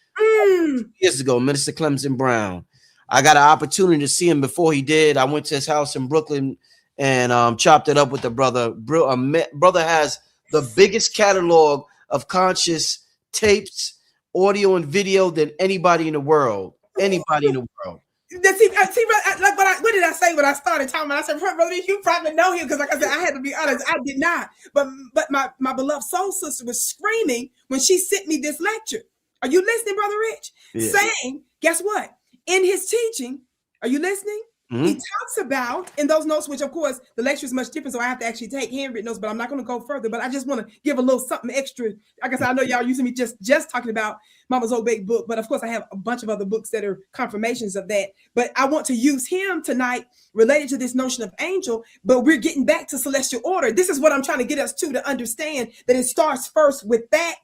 years ago, Minister Clemson Brown. I got an opportunity to see him before he did. I went to his house in Brooklyn and chopped it up with the brother. Brother has the biggest catalog of conscious tapes, audio and video than anybody in the world. Anybody in the world. What did I say when I started talking about? I said, Brother, you probably know him because, like I said, I had to be honest, I did not. But my beloved soul sister was screaming when she sent me this lecture. Are you listening, Brother Rich? Yeah. Saying, guess what? In his teaching, are you listening? Mm-hmm. He talks about in those notes, which of course the lecture is much different, so I have to actually take handwritten notes, but I'm not going to go further. But I just want to give a little something extra. Like I said, I know y'all using me just talking about Mama's Old Big Book, but of course I have a bunch of other books that are confirmations of that. But I want to use him tonight related to this notion of angel, but we're getting back to celestial order. This is what I'm trying to get us to understand that it starts first with that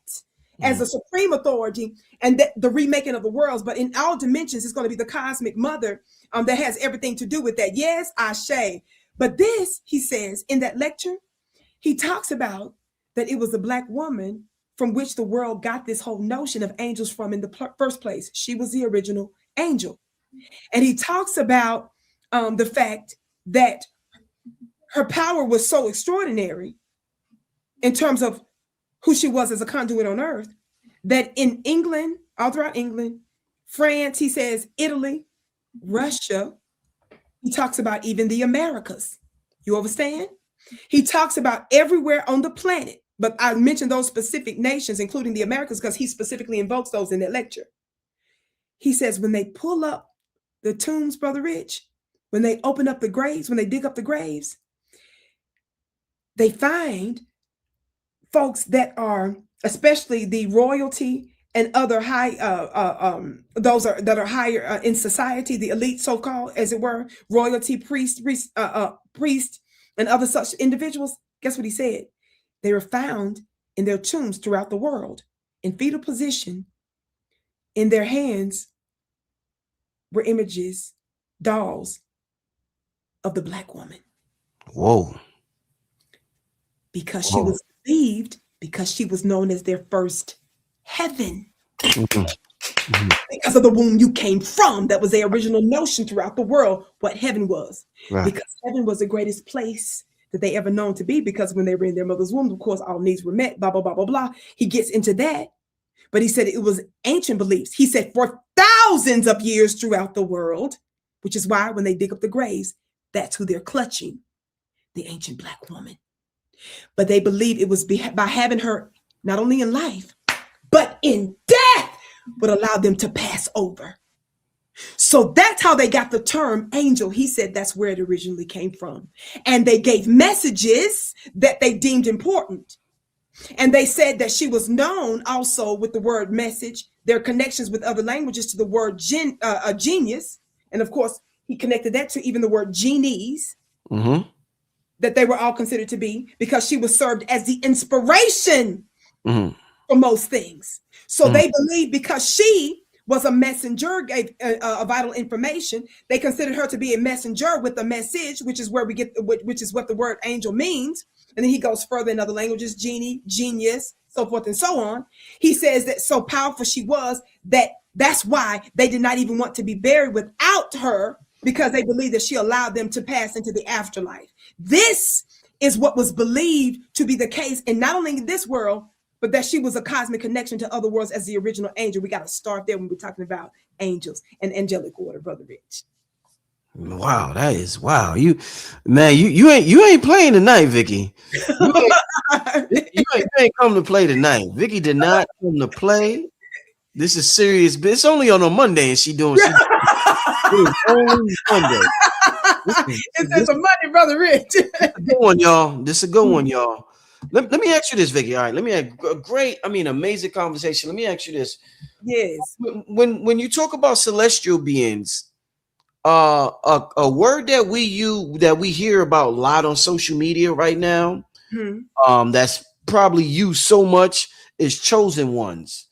as a supreme authority and that the remaking of the worlds, but in all dimensions, it's going to be the cosmic mother that has everything to do with that. Yes, Ashe. But this, he says in that lecture, he talks about that it was a black woman from which the world got this whole notion of angels from in the first place. She was the original angel. And he talks about the fact that her power was so extraordinary in terms of who she was as a conduit on earth, that in England, all throughout England, France, he says, Italy, Russia, he talks about even the Americas. You understand? He talks about everywhere on the planet, but I mentioned those specific nations, including the Americas, because he specifically invokes those in that lecture. He says, when they pull up the tombs, Brother Rich, when they open up the graves, when they dig up the graves, they find folks that are, especially the royalty and other high, those that are higher in society, the elite, so-called, as it were, royalty, priest, and other such individuals. Guess what he said? They were found in their tombs throughout the world, in fetal position. In their hands were images, dolls of the black woman. Whoa. Because she was believed, because she was known as their first heaven. Because of the womb you came from, that was their original notion throughout the world, what heaven was. Right. Because heaven was the greatest place that they ever known to be, because when they were in their mother's womb, of course, all needs were met, blah, blah, blah, blah, blah. He gets into that. But he said it was ancient beliefs. He said for thousands of years throughout the world, which is why when they dig up the graves, that's who they're clutching, the ancient black woman. But they believed it was by having her not only in life, but in death would allow them to pass over. So that's how they got the term angel. He said that's where it originally came from. And they gave messages that they deemed important. And they said that she was known also with the word message, their connections with other languages to the word genius. And of course, he connected that to even the word genies. Mm-hmm. that they were all considered to be, because she was served as the inspiration Mhm. for most things. So Mhm. they believed because she was a messenger, gave a vital information, they considered her to be a messenger with a message, which is where we get, which is what the word angel means. And then he goes further in other languages, genie, genius, so forth and so on. He says that so powerful she was that that's why they did not even want to be buried without her, because they believed that she allowed them to pass into the afterlife. This is what was believed to be the case, and not only in this world, but that she was a cosmic connection to other worlds as the original angel. We got to start there when we're talking about angels and angelic order, Brother Rich. Wow, that is wow. You ain't playing tonight, Vicki. You ain't come to play tonight. Vicki did not come to play. This is serious, but it's only on a Monday, and she doing only Monday. It's a Monday, Brother Rich. This a good one, y'all. This is a good one, y'all. Let me ask you this, Vicki. All right, let me have a great, amazing conversation. Let me ask you this. Yes. When you talk about celestial beings, a word that we hear about a lot on social media right now, that's probably used so much, is chosen ones.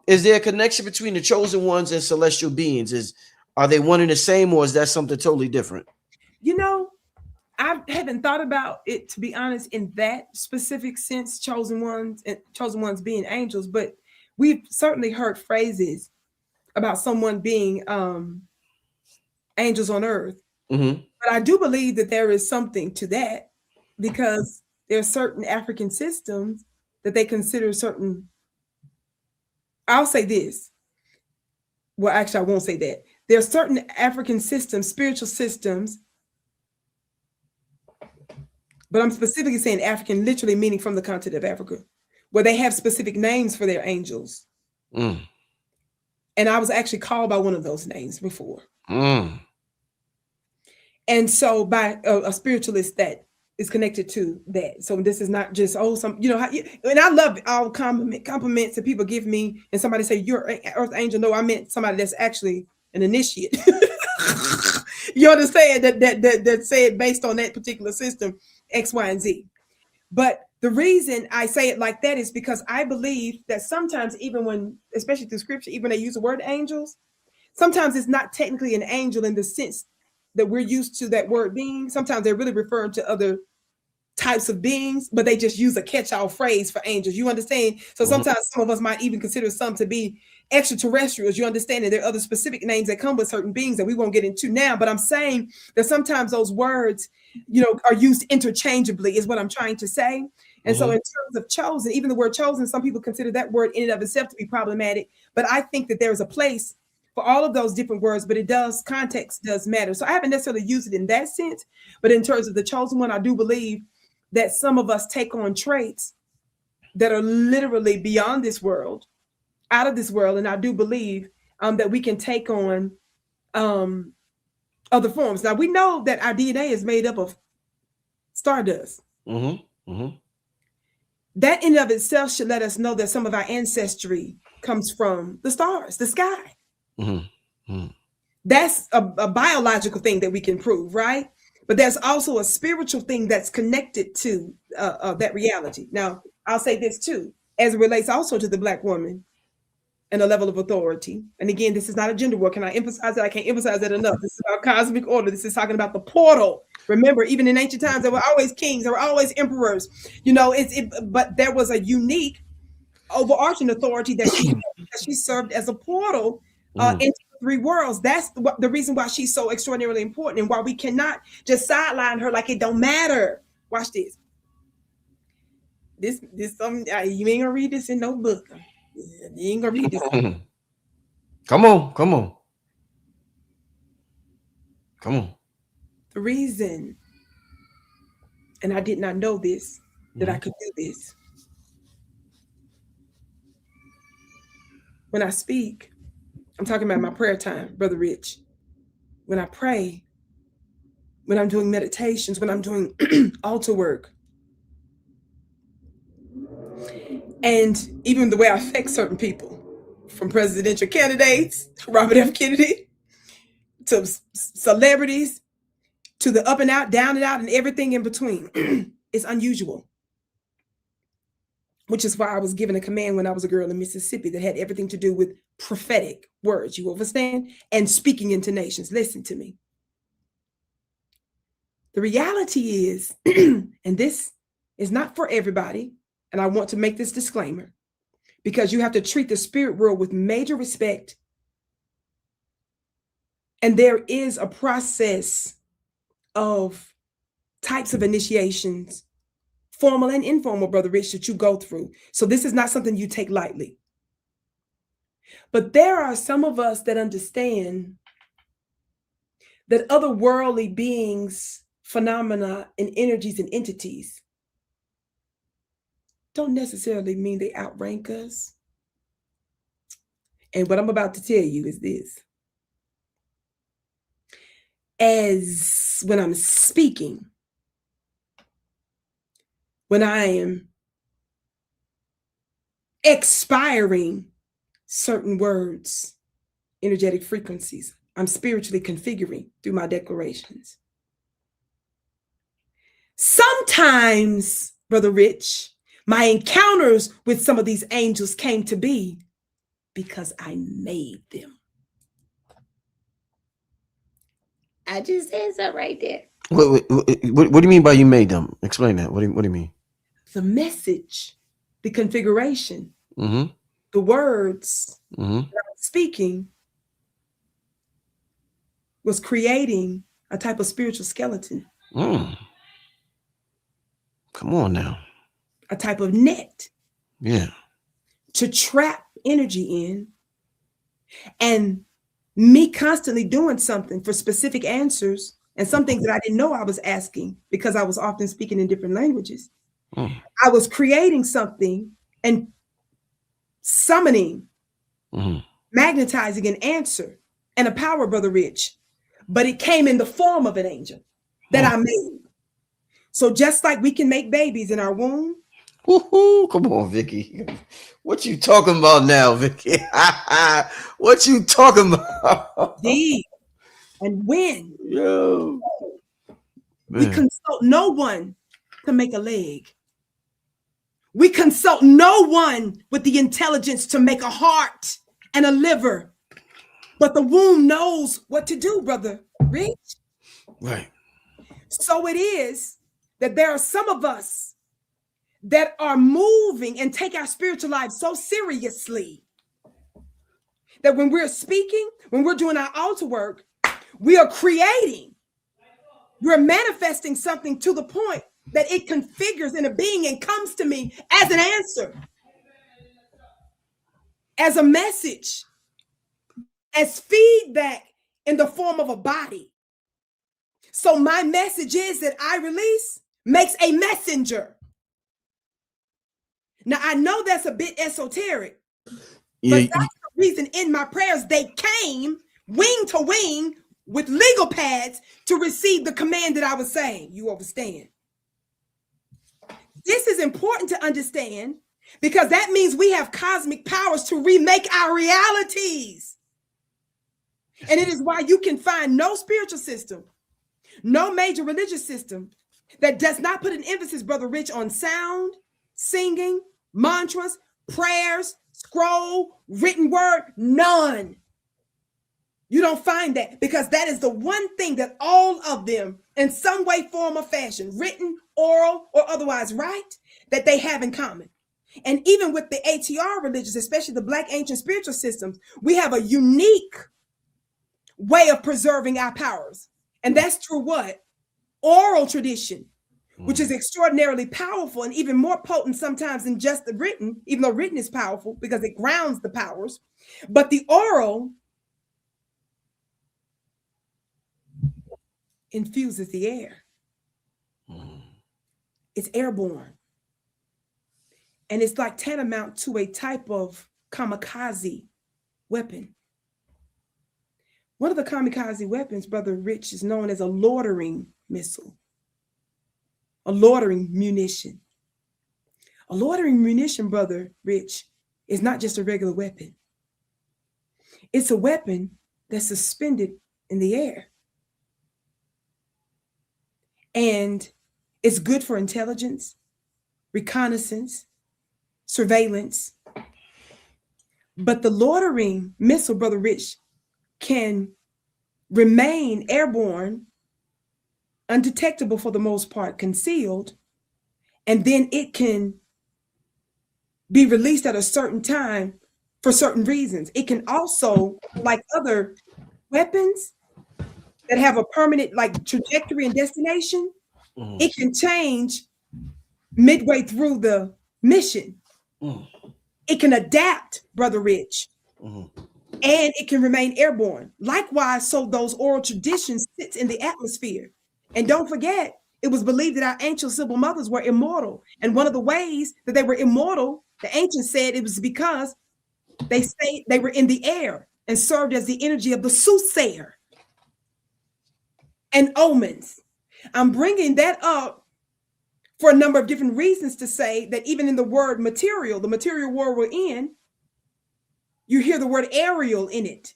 Is there a connection between the chosen ones and celestial beings? Are they one and the same, or is that something totally different? I haven't thought about it, to be honest, in that specific sense, chosen ones and chosen ones being angels, but we've certainly heard phrases about someone being angels on earth. Mm-hmm. But I do believe that there is something to that, because there are certain African systems that they consider certain. I'll say this. Well, actually, I won't say that. There are certain African systems, spiritual systems, but I'm specifically saying African, literally meaning from the continent of Africa, where they have specific names for their angels. Mm. And I was actually called by one of those names before. Mm. And so by a spiritualist that is connected to that. So this is not just, and I love all compliments that people give me, and somebody say, "You're an earth angel." No, I meant somebody that's actually an initiate. You understand that said based on that particular system, X, Y, and Z. But the reason I say it like that is because I believe that sometimes, even when, especially through scripture, even when they use the word angels, sometimes it's not technically an angel in the sense that we're used to that word being. Sometimes they're really referring to other types of beings, but they just use a catch-all phrase for angels. You understand? So sometimes some of us might even consider some to be extraterrestrials. You understand that there are other specific names that come with certain beings that we won't get into now. But I'm saying that sometimes those words, are used interchangeably, is what I'm trying to say. And so in terms of chosen, even the word chosen, some people consider that word in and of itself to be problematic. But I think that there is a place for all of those different words, but context does matter. So I haven't necessarily used it in that sense, but in terms of the chosen one, I do believe that some of us take on traits that are literally beyond this world, out of this world. And I do believe that we can take on other forms. Now, we know that our DNA is made up of stardust. That in and of itself should let us know that some of our ancestry comes from the stars, the sky. That's a biological thing that we can prove, right? But there's also a spiritual thing that's connected to that reality. Now, I'll say this too, as it relates also to the Black woman and a level of authority. And again, this is not a gender war. Can I emphasize that? I can't emphasize that enough. This is about cosmic order. This is talking about the portal. Remember, even in ancient times, there were always kings, there were always emperors. But there was a unique overarching authority that she served as a portal into three worlds. That's the reason why she's so extraordinarily important, and why we cannot just sideline her like it don't matter. Watch this. This something you ain't gonna read this in no book. You ain't gonna read this. Come on. The reason, and I did not know this, that I could do this. When I speak, I'm talking about my prayer time, Brother Rich. When I pray, when I'm doing meditations, when I'm doing altar work, and even the way I affect certain people, from presidential candidates, Robert F. Kennedy, to celebrities, to the up and out, down and out, and everything in between. It's unusual. Which is why I was given a command when I was a girl in Mississippi that had everything to do with prophetic words. You understand? And speaking into nations. Listen to me. The reality is, and this is not for everybody, and I want to make this disclaimer, because you have to treat the spirit world with major respect. And there is a process of types of initiations, formal and informal, Brother Rich, that you go through. So this is not something you take lightly. But there are some of us that understand that otherworldly beings, phenomena, and energies and entities don't necessarily mean they outrank us. And what I'm about to tell you is this. As when I'm speaking, when I am expiring certain words, energetic frequencies, I'm spiritually configuring through my declarations. Sometimes, Brother Rich, my encounters with some of these angels came to be because I made them. I just said something right there. What do you mean by you made them? Explain that. What do you mean? The message, the configuration, Mm-hmm. the words Mm-hmm. that I was speaking was creating a type of spiritual skeleton. Mm. Come on now. A type of net. Yeah. To trap energy in, and me constantly doing something for specific answers and some things that I didn't know I was asking because I was often speaking in different languages. Mm. I was creating something and summoning, Mm-hmm. magnetizing an answer and a power, Brother Rich, but it came in the form of an angel that I made. So just like we can make babies in our womb. Woo-hoo. Come on, Vicki. What you talking about now, Vicki? What you talking about? Indeed. And when Yo. we Man. consult no one to make a leg. We consult no one with the intelligence to make a heart and a liver. But the womb knows what to do, Brother Rich. Right. So it is that there are some of us that are moving and take our spiritual lives so seriously that when we're speaking, when we're doing our altar work, we are creating, we're manifesting something to the point that it configures in a being and comes to me as an answer, as a message, as feedback in the form of a body. So my message is that I release makes a messenger. Now, I know that's a bit esoteric, Yeah. but that's the reason in my prayers they came wing to wing with legal pads to receive the command that I was saying. You understand? This is important to understand because that means we have cosmic powers to remake our realities. And it is why you can find no spiritual system, no major religious system that does not put an emphasis, Brother Rich, on sound, singing, mantras, prayers, scroll, written word. None. You don't find that because that is the one thing that all of them in some way, form, or fashion, written, oral, or otherwise, right, that they have in common. And even with the ATR religions, especially the Black ancient spiritual systems, we have a unique way of preserving our powers. And that's through what? Oral tradition, which is extraordinarily powerful and even more potent sometimes than just the written, even though written is powerful because it grounds the powers. But the oral infuses the air. It's airborne. And it's like tantamount to a type of kamikaze weapon. One of the kamikaze weapons, Brother Rich, is known as a loitering missile, a loitering munition. A loitering munition, Brother Rich, is not just a regular weapon. It's a weapon that's suspended in the air. And it's good for intelligence, reconnaissance, surveillance. But the loitering missile, Brother Rich, can remain airborne, undetectable for the most part, concealed, and then it can be released at a certain time for certain reasons. It can also, like other weapons that have a permanent like trajectory and destination, it can change midway through the mission. It can adapt, Brother Rich, and it can remain airborne. Likewise, so those oral traditions sits in the atmosphere. And don't forget, it was believed that our ancient civil mothers were immortal. And one of the ways that they were immortal, the ancients said it was because they were in the air and served as the energy of the soothsayer and omens. I'm bringing that up for a number of different reasons to say that even in the word material, the material world we're in, you hear the word aerial in it.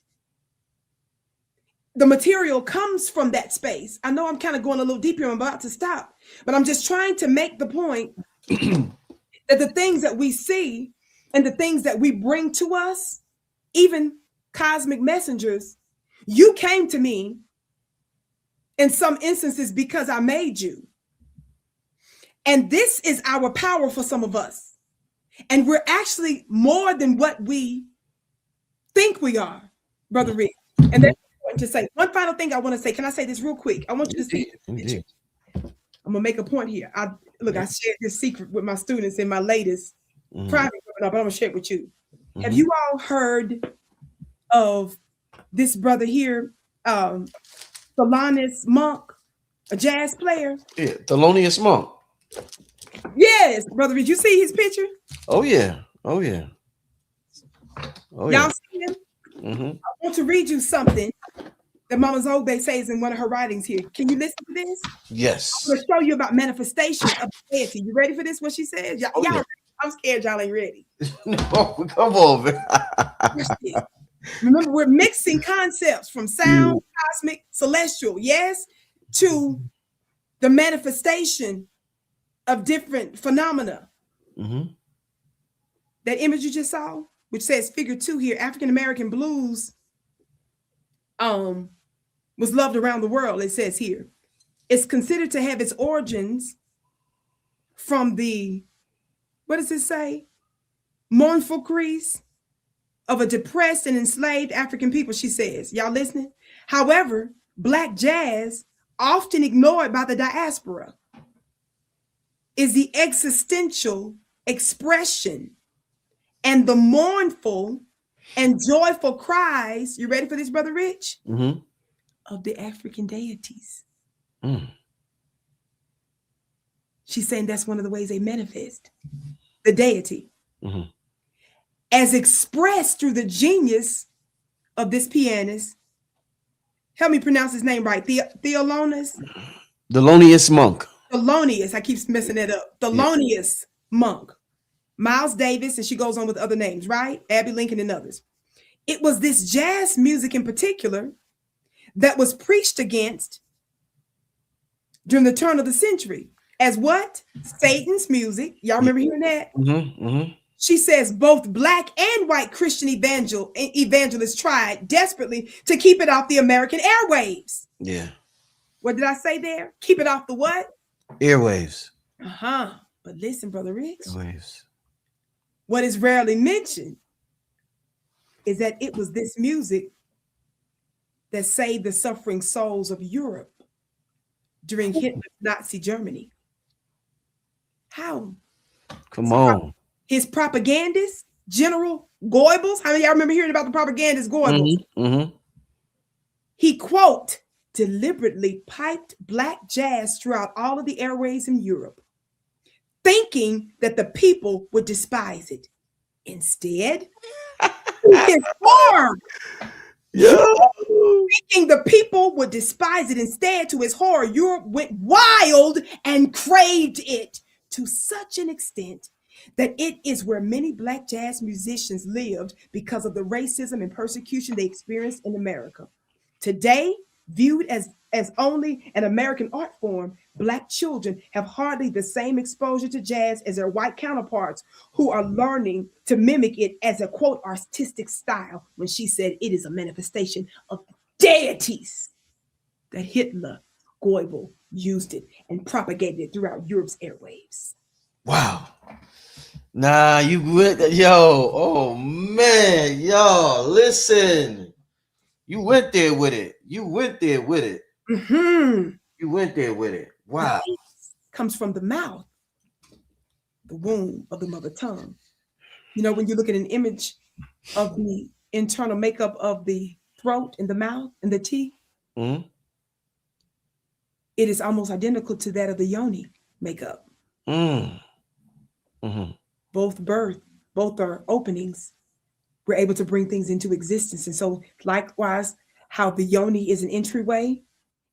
The material comes from that space. I know I'm kind of going a little deep here. I'm about to stop, but I'm just trying to make the point that the things that we see and the things that we bring to us, even cosmic messengers, you came to me in some instances because I made you. And this is our power for some of us. And we're actually more than what we think we are, Brother Rick. And that's important to say. One final thing I want to say. Can I say this real quick? I want you to see it. I'm going to make a point here. I shared this secret with my students in my latest private webinar, but I'm going to share it with you. Have you all heard of this brother here, Thelonious Monk, a jazz player? Yeah, Thelonious Monk. Yes, brother. Did you see his picture? Oh yeah. Oh yeah. Oh Y'all see him? Mm-hmm. I want to read you something that Mama Zobe says in one of her writings here. Can you listen to this? Yes. I'm going to show you about manifestation of deity. You ready for this? What she says? Y'all, Yeah. I'm scared y'all ain't ready. No, come on, man. Remember, we're mixing concepts from sound, cosmic, celestial, yes, to the manifestation of different phenomena. That image you just saw, which says figure 2 here, African American blues was loved around the world, it says here. It's considered to have its origins from the, what does it say? Mournful crease of a depressed and enslaved African people, she says. Y'all listening? However, Black jazz, often ignored by the diaspora, is the existential expression and the mournful and joyful cries, you ready for this, Brother Rich? Of the African deities. She's saying that's one of the ways they manifest the deity. As expressed through the genius of this pianist. Help me pronounce his name right. Thelonious Monk. Thelonious, I keep messing it up. Thelonious Monk. Miles Davis, and she goes on with other names, right? Abby Lincoln and others. It was this jazz music in particular that was preached against during the turn of the century as what? Satan's music. Y'all remember hearing that? She says both Black and white Christian evangelists tried desperately to keep it off the American airwaves. Yeah. What did I say there? Keep it off the what? Airwaves. But listen, Brother Rich. Airwaves. What is rarely mentioned is that it was this music that saved the suffering souls of Europe during Hitler's Nazi Germany. How? Come on. His propagandist, General Goebbels. How many of y'all remember hearing about the propagandist Goebbels? He, quote, deliberately piped Black jazz throughout all of the airways in Europe, thinking that the people would despise it. Instead, his horror. Thinking the people would despise it. Instead, to his horror, Europe went wild and craved it to such an extent that it is where many Black jazz musicians lived because of the racism and persecution they experienced in America. Today, Viewed as only an American art form, Black children have hardly the same exposure to jazz as their white counterparts who are learning to mimic it as a quote artistic style when she said it is a manifestation of deities that Hitler, Goebel used it and propagated it throughout Europe's airwaves. Wow. Nah, you went, yo, oh man, yo, listen. You went there with it. You went there with it. Mm-hmm. You went there with it. Wow. The comes from the mouth, the womb of the mother tongue. You know, when you look at an image of the internal makeup of the throat and the mouth and the teeth, Mm-hmm. it is almost identical to that of the yoni makeup. Mm-hmm. Both are openings. We're able to bring things into existence. And so likewise, how the yoni is an entryway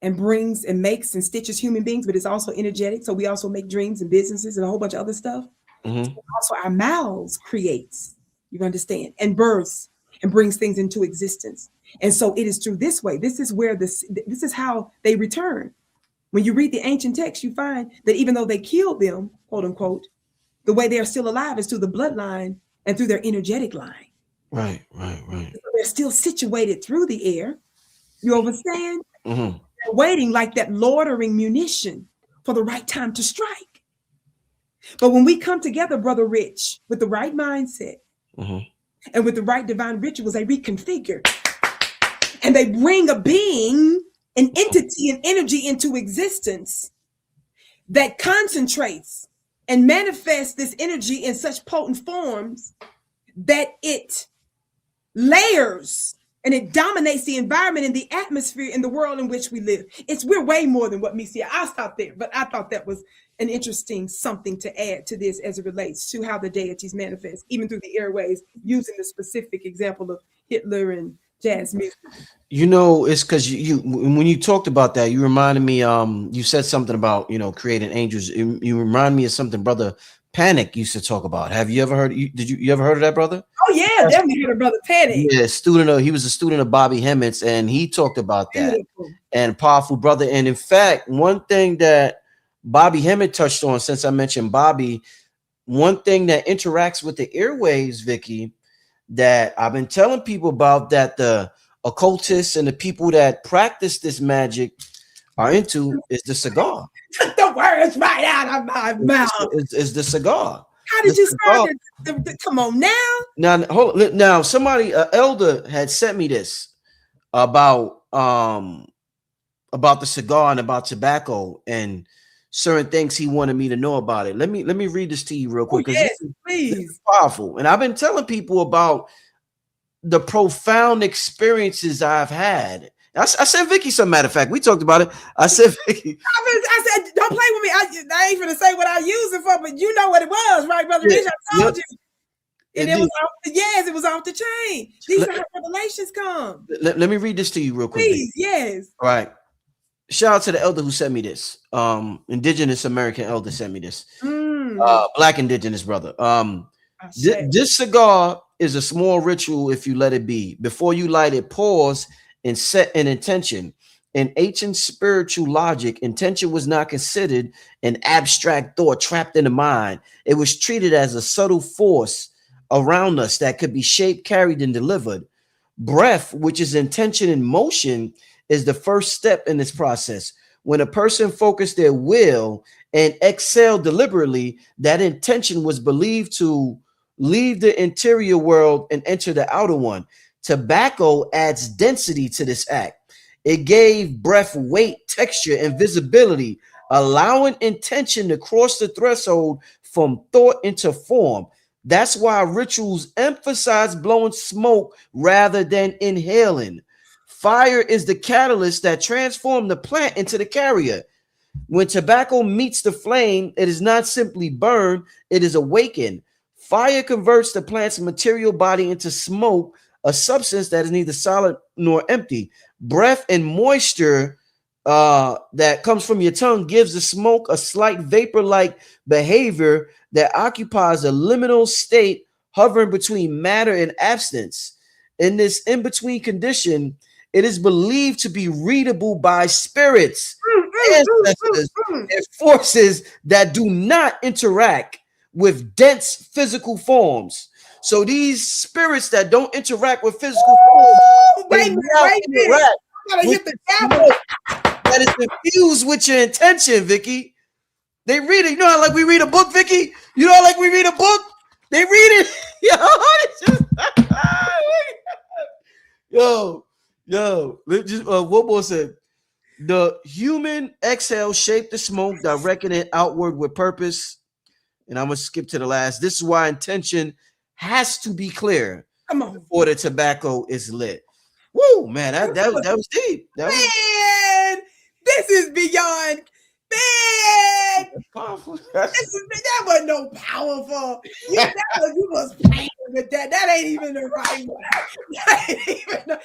and brings and makes and stitches human beings, but it's also energetic. So we also make dreams and businesses and a whole bunch of other stuff. Mm-hmm. Also our mouths creates, you understand, and births and brings things into existence. And so it is through this way. This is how they return. When you read the ancient text, you find that even though they killed them, quote unquote, the way they are still alive is through the bloodline and through their energetic line. Right. So they're still situated through the air. You understand? Mm-hmm. They're waiting like that loitering munition for the right time to strike. But when we come together, Brother Rich, with the right mindset Mm-hmm. and with the right divine rituals, they reconfigure and they bring a being, an entity, an energy into existence that concentrates and manifests this energy in such potent forms that it layers and it dominates the environment and the atmosphere in the world in which we live. We're way more than what meets the eye. I'll stop there, but I thought that was an interesting something to add to this as it relates to how the deities manifest, even through the airways, using the specific example of Hitler and jazz music. You know, it's because you when you talked about that, you reminded me. You said something about creating angels. You remind me of something Brother Panic used to talk about. Have you ever heard? You ever heard of that, brother? Oh yeah, definitely heard of Brother Panic. Yeah, he was a student of Bobby Hemmett's, and he talked about that. Beautiful. And powerful brother. And in fact, one thing that Bobby Hemmett touched on, since I mentioned Bobby, one thing that interacts with the airwaves, Vicki, that I've been telling people about, that the occultists and the people that practice this magic are into, is the cigar. The words right out of my mouth. Is the cigar. How did you start it? Come on now. Now somebody, elder had sent me this about the cigar and about tobacco and certain things he wanted me to know about it. Let me read this to you real quick. Oh, yes, this is powerful. And I've been telling people about the profound experiences I've had. I said Vicki, some matter of fact, we talked about it. I said Vicki. I said, don't play with me. I ain't gonna say what I use it for, but you know what it was, right, Brother Rich? I told you. And it was off the chain. These are how revelations come. Let me read this to you real quick. Please, yes. All right. Shout out to the elder who sent me this. Indigenous American elder sent me this. Black indigenous brother. This cigar is a small ritual if you let it be. Before you light it, pause and set an intention. In ancient spiritual logic, intention was not considered an abstract thought trapped in the mind. It was treated as a subtle force around us that could be shaped, carried, and delivered. Breath, which is intention in motion, is the first step in this process. When a person focused their will and exhaled deliberately, that intention was believed to leave the interior world and enter the outer one. Tobacco adds density to this act. It gave breath weight, texture, and visibility, allowing intention to cross the threshold from thought into form. That's why rituals emphasize blowing smoke rather than inhaling. Fire is the catalyst that transforms the plant into the carrier. When tobacco meets the flame, it is not simply burned, it is awakened. Fire converts the plant's material body into smoke, a substance that is neither solid nor empty. Breath and moisture that comes from your tongue gives the smoke a slight vapor-like behavior that occupies a liminal state hovering between matter and absence. In this in-between condition, it is believed to be readable by spirits, ancestors, and forces that do not interact with dense physical forms. So these spirits that don't interact with physical forms, Wait a minute. Gotta hit the gavel. that is infused with your intention, Vicky. They read it. You know how like we read a book, Vicky? You know how like we read a book? They read it. Yo. Just, what more said? The human exhale shaped the smoke, directing it outward with purpose. And I'm going to skip to the last. This is why intention has to be clear. Come on. Before the tobacco is lit. Woo, man, that was deep. Man, this is beyond. Man, Powerful. that wasn't no powerful. You was playing with that. That ain't even the right word. That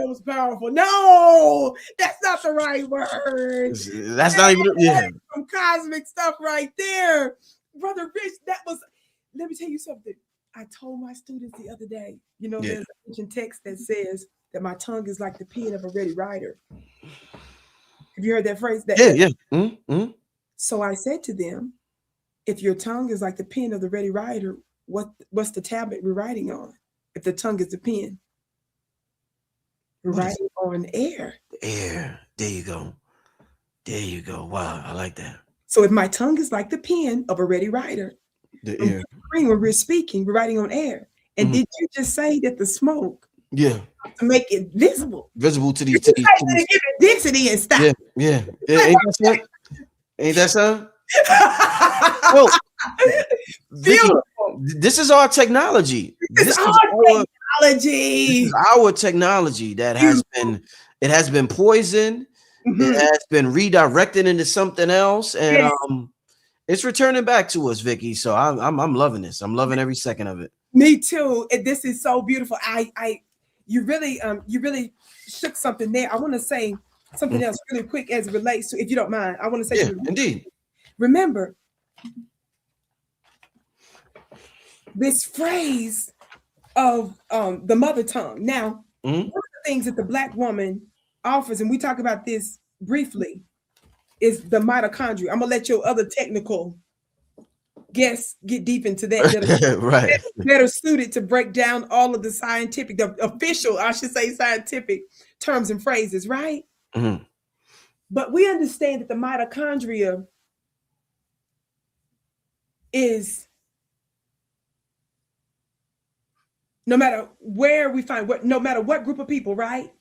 was powerful. No, that's not the right word. That's not even some cosmic stuff right there, Brother Rich. That was. Let me tell you something. I told my students the other day. You know, there's an ancient text that says that my tongue is like the pen of a ready writer. Have you heard that phrase? So I said to them, if your tongue is like the pen of the ready writer, what's the tablet we're writing on? If the tongue is the pen, we're writing on air. Air. There you go. Wow, I like that. So if my tongue is like the pen of a ready writer, the air. When we're speaking, we're writing on air. And did you just say that the smoke? Yeah. To make it visible to these. Give it density and stop. Yeah. Ain't that something? Well, this is our technology. This is our technology that has been poisoned. It has been redirected into something else, and it's returning back to us, Vicky. So I'm loving this. I'm loving every second of it. Me too. And this is so beautiful. You really shook something there. I want to say something else really quick as it relates to, if you don't mind. I want to say, indeed. Remember this phrase of the mother tongue. Now, one of the things that the Black woman offers, and we talk about this briefly, is the mitochondria. I'm gonna let your other technical guests get deep into that. Right. Better suited to break down all of the scientific, the official, I should say, scientific terms and phrases, right? But we understand that the mitochondria is, no matter where we find, no matter what group of people, right?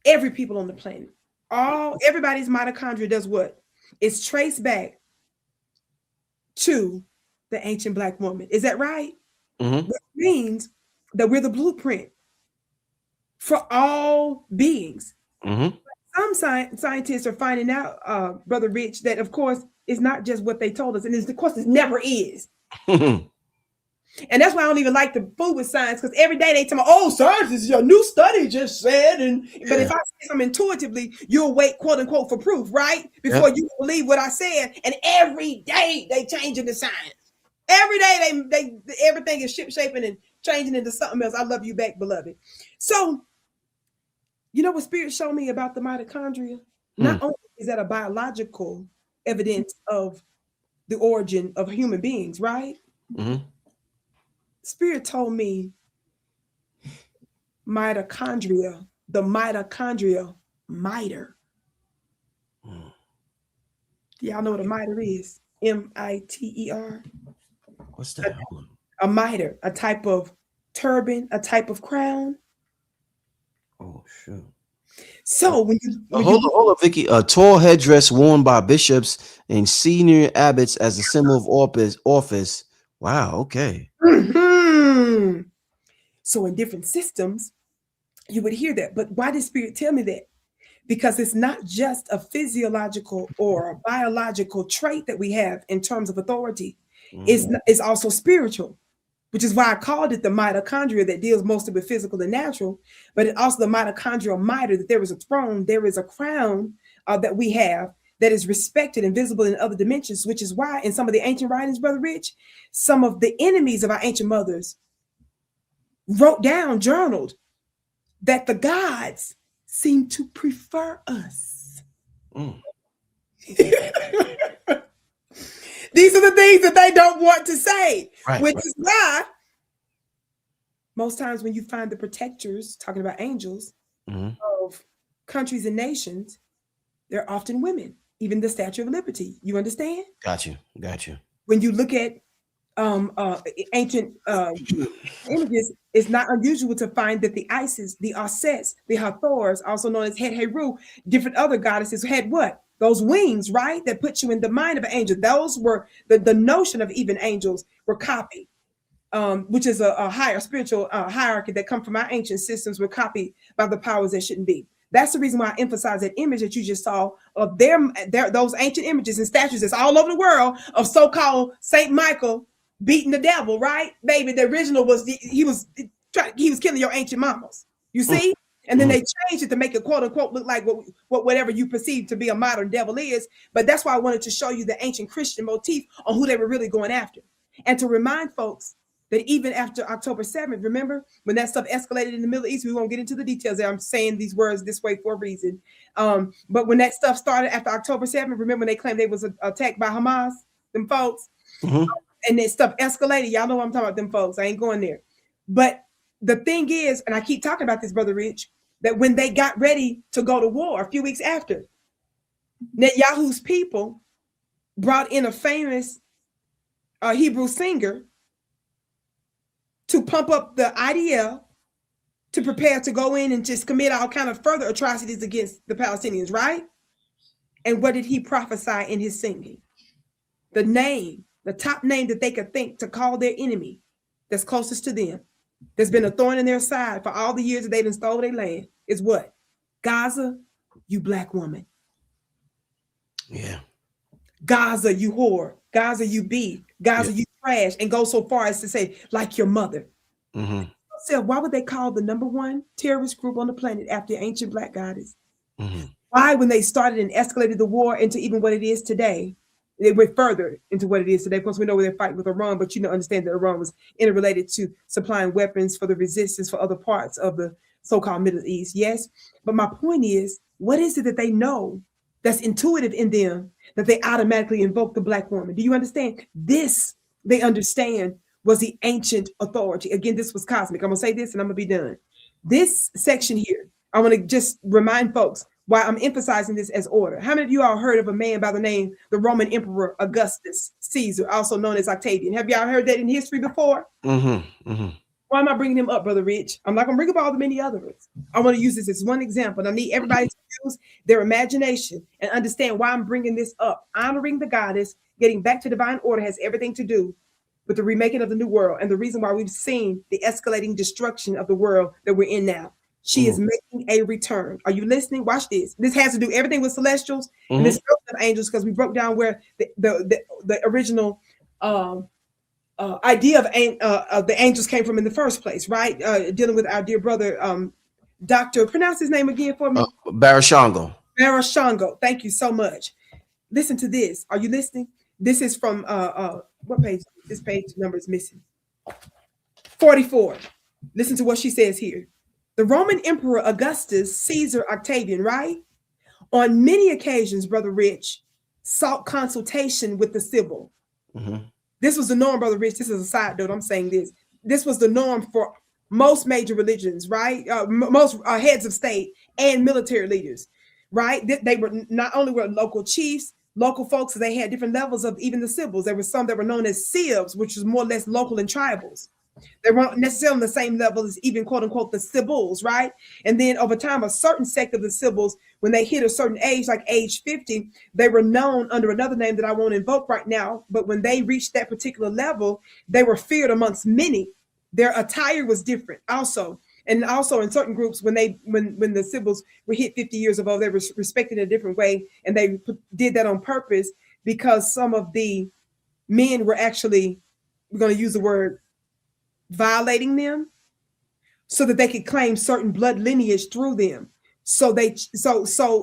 Every people on the planet, everybody's mitochondria does what? It's traced back to the ancient Black woman. Is that right? Which means that we're the blueprint for all beings. Some scientists are finding out, Brother Rich, that of course it's not just what they told us, and of course it never is. And that's why I don't even like to fool with science, because every day they tell me, "Oh, science is a new study just said," but if I say something intuitively, you'll wait, quote unquote, for proof, right? Before you believe what I said. And every day they changing the science. Every day they everything is ship shaping and changing into something else. I love you back, beloved. So, you know what Spirit showed me about the mitochondria? Not only is that a biological evidence of the origin of human beings, right? Spirit told me mitochondria, the mitochondria miter. Y'all know what a miter is? M-I-T-E-R. What's that? A miter, a type of turban, a type of crown. Oh, shoot. So when you hold on, Vicky. A tall headdress worn by bishops and senior abbots as a symbol of office. Wow. Okay. So in different systems, you would hear that. But why did Spirit tell me that? Because it's not just a physiological or a biological trait that we have in terms of authority. It's also spiritual, which is why I called it the mitochondria, that deals mostly with physical and natural, but it's also the mitochondrial miter, that there is a throne, there is a crown that we have that is respected and visible in other dimensions, which is why in some of the ancient writings, Brother Rich, some of the enemies of our ancient mothers wrote down, journaled, that the gods seem to prefer us. Mm. These are the things that they don't want to say, Right, which right. is why most times when you find the protectors, talking about angels, Mhm. of countries and nations, they're often women, even the Statue of Liberty. You understand? Got you. Got you. When you look at ancient images, it's not unusual to find that the Isis, the Osets, the Hathors, also known as Het Heru, different other goddesses had what? Those wings, right? That put you in the mind of an angel. Those were the notion of even angels were copied, which is a higher spiritual hierarchy that come from our ancient systems were copied by the powers that shouldn't be. That's the reason why I emphasize that image that you just saw of those ancient images and statues that's all over the world of so-called Saint Michael beating the devil, right? Baby, the original was he was killing your ancient mamas. You see? And then they changed it to make it quote unquote look like whatever you perceive to be a modern devil is. But that's why I wanted to show you the ancient Christian motif on who they were really going after. And to remind folks that even after October 7th, remember when that stuff escalated in the Middle East, we won't get into the details there. I'm saying these words this way for a reason. But when that stuff started after October 7th, remember when they claimed they was attacked by Hamas, them folks? And that stuff escalated. Y'all know what I'm talking about, them folks. I ain't going there. But the thing is, and I keep talking about this, Brother Rich, that when they got ready to go to war a few weeks after, Netanyahu's people brought in a famous Hebrew singer to pump up the IDL to prepare to go in and just commit all kind of further atrocities against the Palestinians, right? And what did he prophesy in his singing? The name, the top name that they could think to call their enemy that's closest to them, that's been a thorn in their side for all the years that they've been stolen their land, is what? Gaza, you black woman. Yeah. Gaza, you whore. Gaza, you beef. Gaza, you trash. And go so far as to say, like your mother. So why would they call the #1 terrorist group on the planet after ancient black goddess? Why, when they started and escalated the war into even what it is today, they went further into what it is today. Of course, we know where they're fighting with Iran, but understand that Iran was interrelated to supplying weapons for the resistance for other parts of the so-called Middle East. Yes, but my point is, what is it that they know that's intuitive in them that they automatically invoke the black woman? Do you understand? This, they understand, was the ancient authority. Again, this was cosmic. I'm gonna say this and I'm gonna be done. This section here, I want to just remind folks why I'm emphasizing this as order. How many of you all heard of a man by the name, the Roman Emperor Augustus Caesar, also known as Octavian? Have y'all heard that in history before? Why am I bringing him up, Brother Rich? I'm not going to bring up all the many others. I want to use this as one example. And I need everybody to use their imagination and understand why I'm bringing this up. Honoring the goddess, getting back to divine order has everything to do with the remaking of the new world and the reason why we've seen the escalating destruction of the world that we're in now. She is making a return. Are you listening? Watch this. This has to do everything with celestials and this of angels, because we broke down where the original idea of the angels came from in the first place, right? Dealing with our dear brother, Dr. Pronounce his name again for me. Barashango. Barashango. Thank you so much. Listen to this. Are you listening? This is from what page? This page number is missing. 44. Listen to what she says here. The Roman Emperor Augustus Caesar Octavian, right? On many occasions, Brother Rich, sought consultation with the Sibyl. This was the norm, Brother Rich. This is a side note. I'm saying this. This was the norm for most major religions, right? Most heads of state and military leaders, right? They were not only were local chiefs, local folks, they had different levels of even the Sibyls. There were some that were known as Sibs, which was more or less local and tribals. They weren't necessarily on the same level as even quote unquote the Sibyls, right? And then over time, a certain sect of the Sibyls, when they hit a certain age, like age 50, they were known under another name that I won't invoke right now. But when they reached that particular level, they were feared amongst many. Their attire was different also. And also in certain groups, when the Sibyls were hit 50 years of old, they were respected in a different way. And they did that on purpose because some of the men were actually, we're going to use the word, violating them so that they could claim certain blood lineage through them. So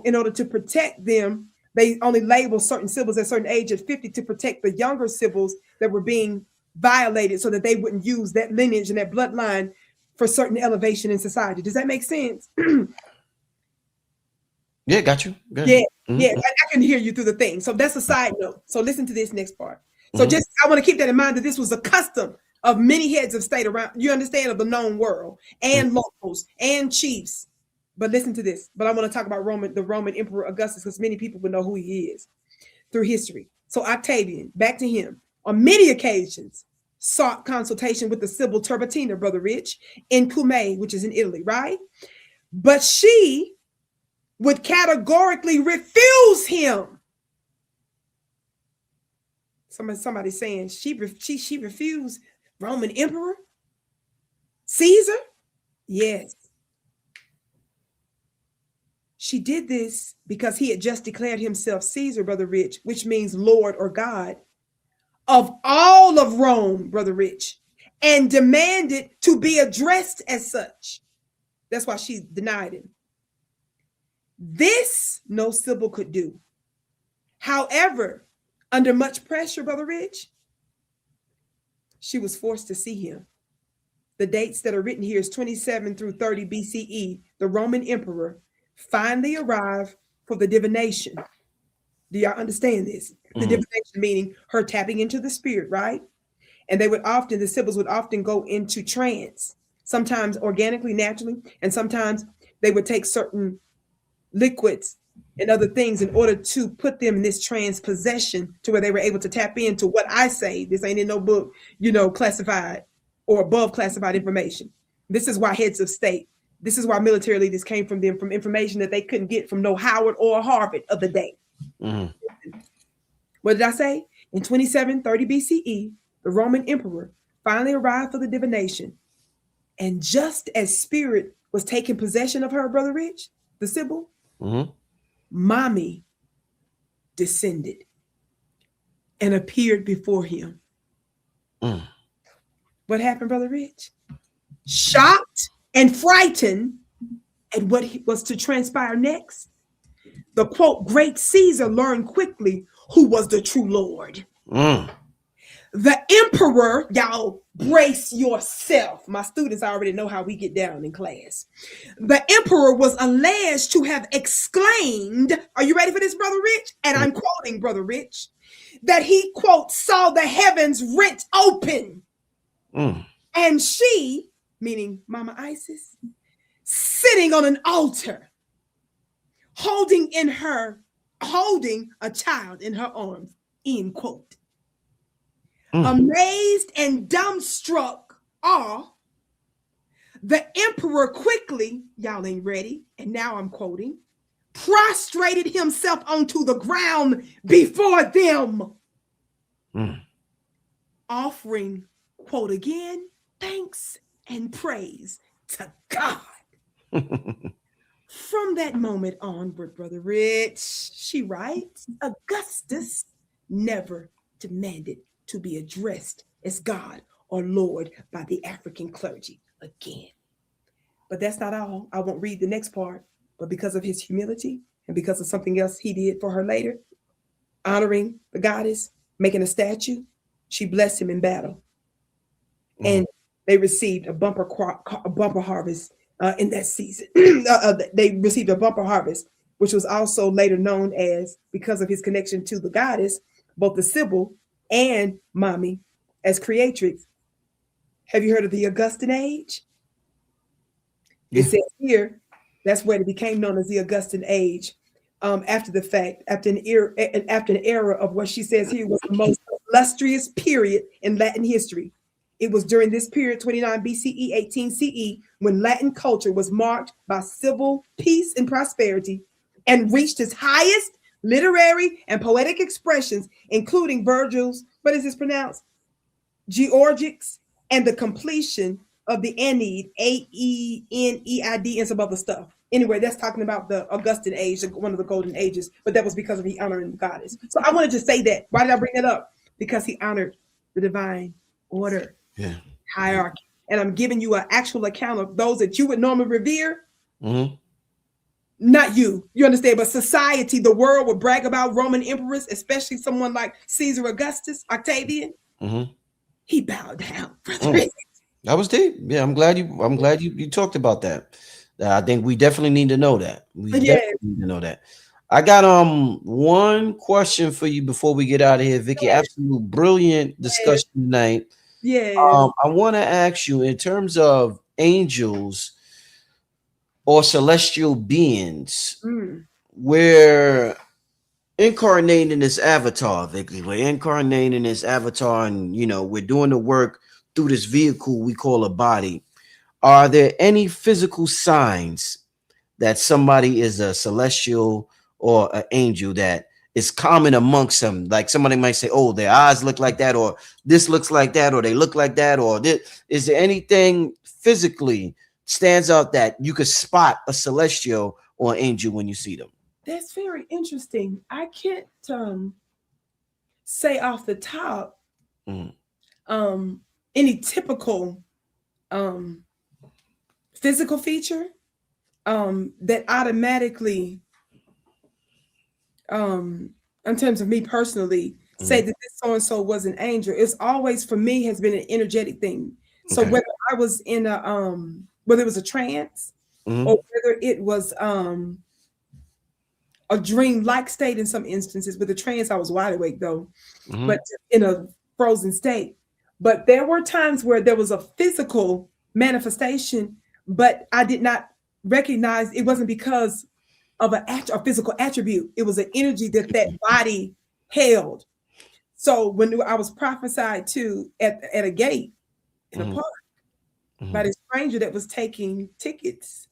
in order to protect them, they only label certain Sibyls at a certain age at 50 to protect the younger Sibyls that were being violated so that they wouldn't use that lineage and that bloodline for certain elevation in society. Does that make sense? Yeah, got you. Yeah, yeah, I can hear you through the thing. So that's a side note. So listen to this next part. So just I want to keep that in mind that this was a custom of many heads of state around, you understand, of the known world and locals and chiefs. But listen to this. But I want to talk about the Roman Emperor Augustus, because many people would know who he is through history. So Octavian, back to him, on many occasions sought consultation with the Sibyl Turbitina, Brother Rich, in Cumae, which is in Italy, right? But she would categorically refuse him. Somebody saying she refused Roman Emperor Caesar? Yes. She did this because he had just declared himself Caesar, Brother Rich, which means Lord or God of all of Rome, Brother Rich, and demanded to be addressed as such. That's why she denied him. This no Sibyl could do. However, under much pressure, Brother Rich, she was forced to see him. The dates that are written here is 27 through 30 BCE. The Roman emperor finally arrived for the divination. Do y'all understand this? The divination meaning her tapping into the spirit, right? And the Sibyls would often go into trance, sometimes organically, naturally, and sometimes they would take certain liquids and other things in order to put them in this trance possession to where they were able to tap into what I say. This ain't in no book, classified or above classified information. This is why heads of state, this is why military leaders came from them, from information that they couldn't get from no Howard or Harvard of the day. What did I say? In 2730 BCE, the Roman emperor finally arrived for the divination. And just as spirit was taking possession of her, Brother Rich, the Sibyl, Mommy descended and appeared before him. What happened, Brother Rich? Shocked and frightened at what was to transpire next, the quote, great Caesar learned quickly who was the true Lord. The emperor, y'all brace yourself. My students already know how we get down in class. The emperor was alleged to have exclaimed, are you ready for this, Brother Rich? And I'm quoting, Brother Rich, that he, quote, saw the heavens rent open. And she, meaning Mama Isis, sitting on an altar, holding a child in her arms, end quote. Amazed and dumbstruck awe, the emperor quickly, y'all ain't ready, and now I'm quoting, prostrated himself onto the ground before them, offering, quote again, thanks and praise to God. From that moment onward, Brother Rich, she writes, Augustus never demanded to be addressed as God or Lord by the African clergy again. But that's not all. I won't read the next part, but because of his humility and because of something else he did for her later, honoring the goddess, making a statue, she blessed him in battle. And they received a bumper harvest in that season. They received a bumper harvest, which was also later known as, because of his connection to the goddess, both the Sibyl and Mommy as creatrix. Have you heard of the Augustan age? It says here, that's when it became known as the Augustan age. After the fact, after an era of what she says here was the most illustrious period in Latin history. It was during this period, 29 BCE, 18 CE, when Latin culture was marked by civil peace and prosperity and reached its highest literary and poetic expressions, including Virgil's, what is this pronounced? Georgics, and the completion of the Aeneid, Aeneid, and some other stuff. Anyway, that's talking about the Augustan age, one of the golden ages, but that was because of he honoring the goddess. So I wanted to say that. Why did I bring that up? Because he honored the divine order, hierarchy. And I'm giving you an actual account of those that you would normally revere. Not you understand, but society, the world would brag about Roman emperors, especially someone like Caesar Augustus, Octavian. He bowed down. That was deep. Yeah, I'm glad you talked about that. I think we definitely need to know that. We Yeah. definitely need to know that. I got one question for you before we get out of here, Vicky. Absolute brilliant discussion tonight. Yes. I want to ask you, in terms of angels or celestial beings, Mm. we're incarnating this avatar, Vicky. We're incarnating this avatar, and we're doing the work through this vehicle we call a body. Are there any physical signs that somebody is a celestial or an angel that is common amongst them? Like somebody might say, oh, their eyes look like that, or this looks like that, or they look like that, or this. Is there anything physically stands out that you could spot a celestial or an angel when you see them? That's very interesting. I can't say off the top Mm. any typical physical feature that automatically in terms of me personally say that this so-and-so was an angel. It's always for me has been an energetic thing. So Okay. whether I was in a whether it was a trance Mhm. or whether it was a dream-like state in some instances. With the trance, I was wide awake though, Mhm. but in a frozen state. But there were times where there was a physical manifestation, but I did not recognize it wasn't because of a physical attribute. It was an energy that that body held. So when I was prophesied to at a gate in a Mhm. park by Mhm. this stranger that was taking tickets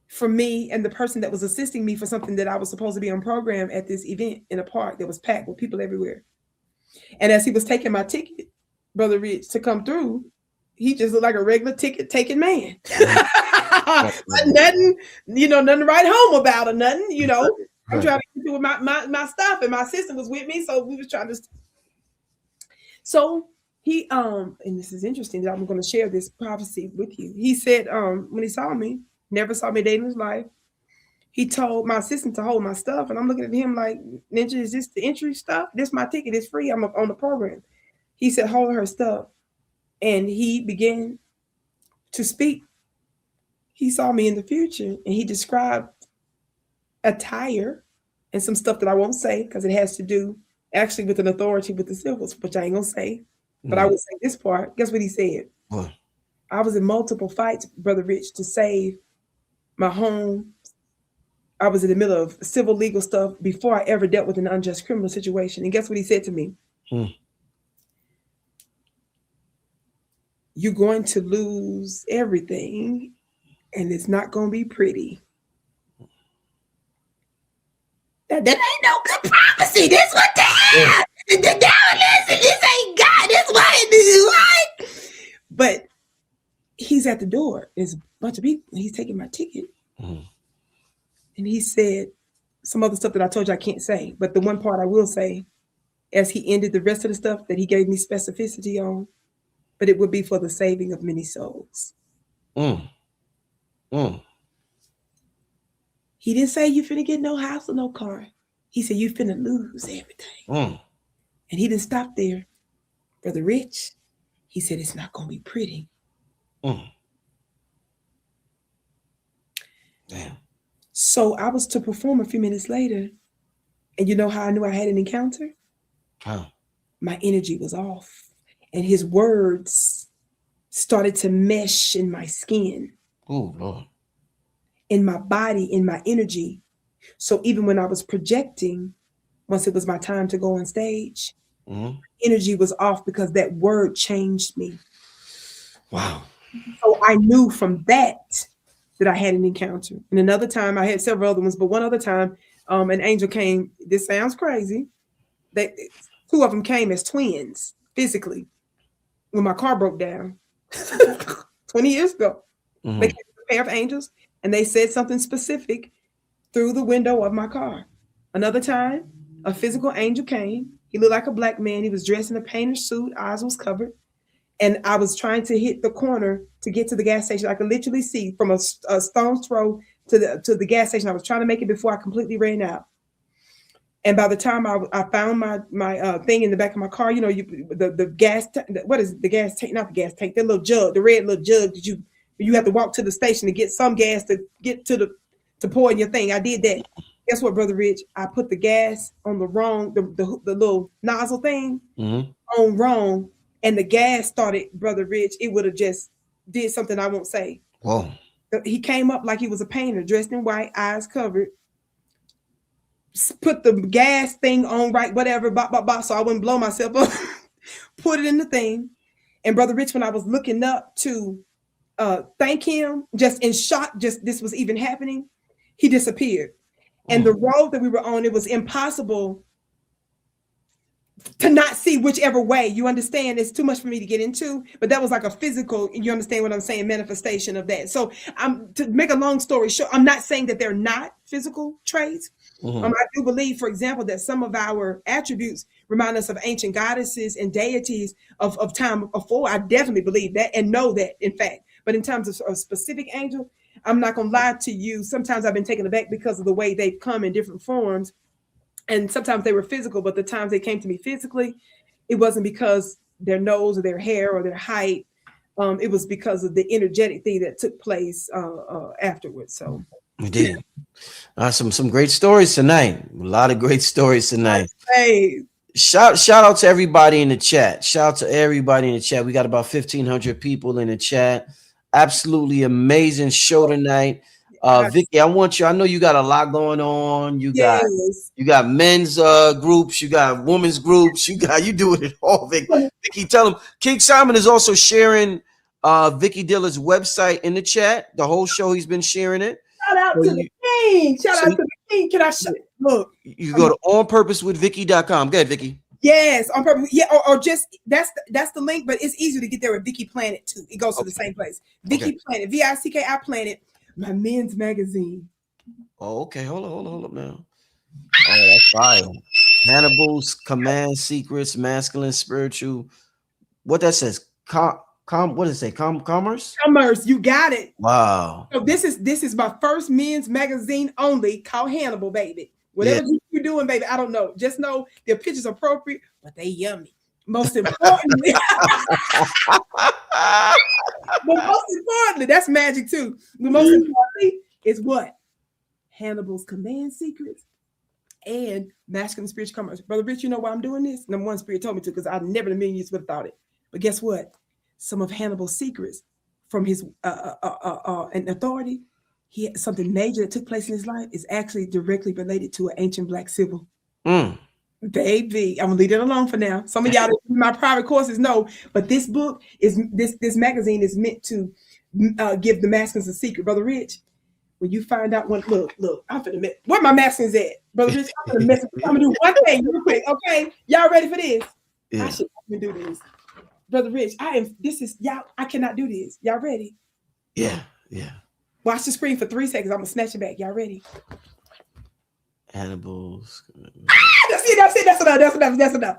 for me and the person that was assisting me for something that I was supposed to be on program at this event in a park that was packed with people everywhere. And as he was taking my ticket, Brother Rich, to come through, he just looked like a regular ticket taking man. Nothing, nothing to write home about or nothing, I'm trying to get through with my stuff, and my sister was with me, so we was trying to. So he and this is interesting that I'm going to share this prophecy with you. He said when he saw me, never saw me a day in his life. He told my assistant to hold my stuff, and I'm looking at him like, Ninja, is this the entry stuff? This my ticket, it's free. I'm on the program. He said, hold her stuff, and he began to speak. He saw me in the future, and he described attire and some stuff that I won't say because it has to do actually with an authority with the civils, which I ain't gonna say, but I will say this part. Guess what he said? What? I was in multiple fights, Brother Rich, to save my home. I was in the middle of civil legal stuff before I ever dealt with an unjust criminal situation. And guess what he said to me? You're going to lose everything, and it's not going to be pretty. That ain't no good prophecy. This what the hell? The devil listen, this ain't God. This what? But he's at the door. There's a bunch of people. He's taking my ticket. And he said some other stuff that I told you I can't say. But the one part I will say, as he ended the rest of the stuff that he gave me specificity on, but it would be for the saving of many souls. He didn't say you finna get no house or no car. He said you finna lose everything. And he didn't stop there. Brother Rich, he said it's not gonna be pretty. Damn. So I was to perform a few minutes later, and you know how I knew I had an encounter? How? My energy was off, and his words started to mesh in my skin. Oh, Lord. In my body, in my energy. So even when I was projecting, once it was my time to go on stage, energy was off because that word changed me. Wow. So I knew from that I had an encounter. And another time, I had several other ones, but one other time, an angel came. This sounds crazy. Two of them came as twins, physically, when my car broke down 20 years ago. They came with a pair of angels, and they said something specific through the window of my car. Another time, a physical angel came. He looked like a black man. He was dressed in a painter's suit. Eyes was covered. And I was trying to hit the corner to get to the gas station. I could literally see from a stone's throw to the gas station. I was trying to make it before I completely ran out. And by the time I found my thing in the back of my car, the gas, what is it? The gas tank, not the gas tank, the little jug, the red little jug that you You have to walk to the station to get some gas to get to pour in your thing. I did that. Guess what, Brother Rich? I put the gas on the wrong, the little nozzle thing on wrong, and the gas started, Brother Rich. It would have just did something I won't say. Whoa. He came up like he was a painter, dressed in white, eyes covered. Put the gas thing on right, whatever, so I wouldn't blow myself up. Put it in the thing. And Brother Rich, when I was looking up to thank him, just in shock, just this was even happening, he disappeared. And the road that we were on, it was impossible to not see whichever way. You understand? It's too much for me to get into, but that was like a physical, you understand what I'm saying, manifestation of that. So to make a long story short, I'm not saying that they're not physical traits. I do believe, for example, that some of our attributes remind us of ancient goddesses and deities of time before. I definitely believe that and know that, in fact. But in terms of a specific angel, I'm not going to lie to you. Sometimes I've been taken aback because of the way they've come in different forms. And sometimes they were physical, but the times they came to me physically, it wasn't because their nose or their hair or their height. It was because of the energetic thing that took place afterwards. So we did. Some great stories tonight. A lot of great stories tonight. Hey. Shout out to everybody in the chat. Shout out to everybody in the chat. We got about 1,500 people in the chat. Absolutely amazing show tonight. Vicki, I know you got a lot going on. You got men's groups, you got women's groups, you doing it all, Vicki. Vicki, tell them King Simon is also sharing Vicki Dillard's website in the chat. The whole show he's been sharing it. Shout out to the king. Shout out to the king. Can I look? You go to onpurposewithvicky.com. Go ahead, Vicki. Yes, on purpose. Yeah, or just that's the link, but it's easier to get there with Vicki Planet too. It goes to the same place. Vicki Planet, Vicki Planet, my men's magazine. Oh, okay. Hold up now. Oh, that's fire. Hannibal's Command Secrets, Masculine, Spiritual. What that says? What does it say? Commerce? Commerce. You got it. Wow. So this is my first men's magazine only called Hannibal, baby. Whatever you're doing, baby, I don't know. Just know their pictures are appropriate, but they yummy. Most importantly, that's magic too. The most importantly is what? Hannibal's Command Secrets and Masculine Spiritual Commerce. Brother Rich, you know why I'm doing this? Number one, Spirit told me to, because I never in a million years would have thought it. But guess what? Some of Hannibal's secrets from his and authority. He had something major that took place in his life is actually directly related to an ancient Black civil. Baby, I'm gonna leave it alone for now. Some of y'all in my private courses know, but this book is this magazine is meant to give the masculines a secret. Brother Rich, when you find out look, I'm finna mess. Where my masculines at? Brother Rich, I'm gonna do one thing real quick. Okay, y'all ready for this? I should even do this. Brother Rich, I cannot do this. Y'all ready? Yeah. Watch the screen for 3 seconds. I'm gonna snatch it back. Y'all ready? Hannibal's. That's it. That's enough.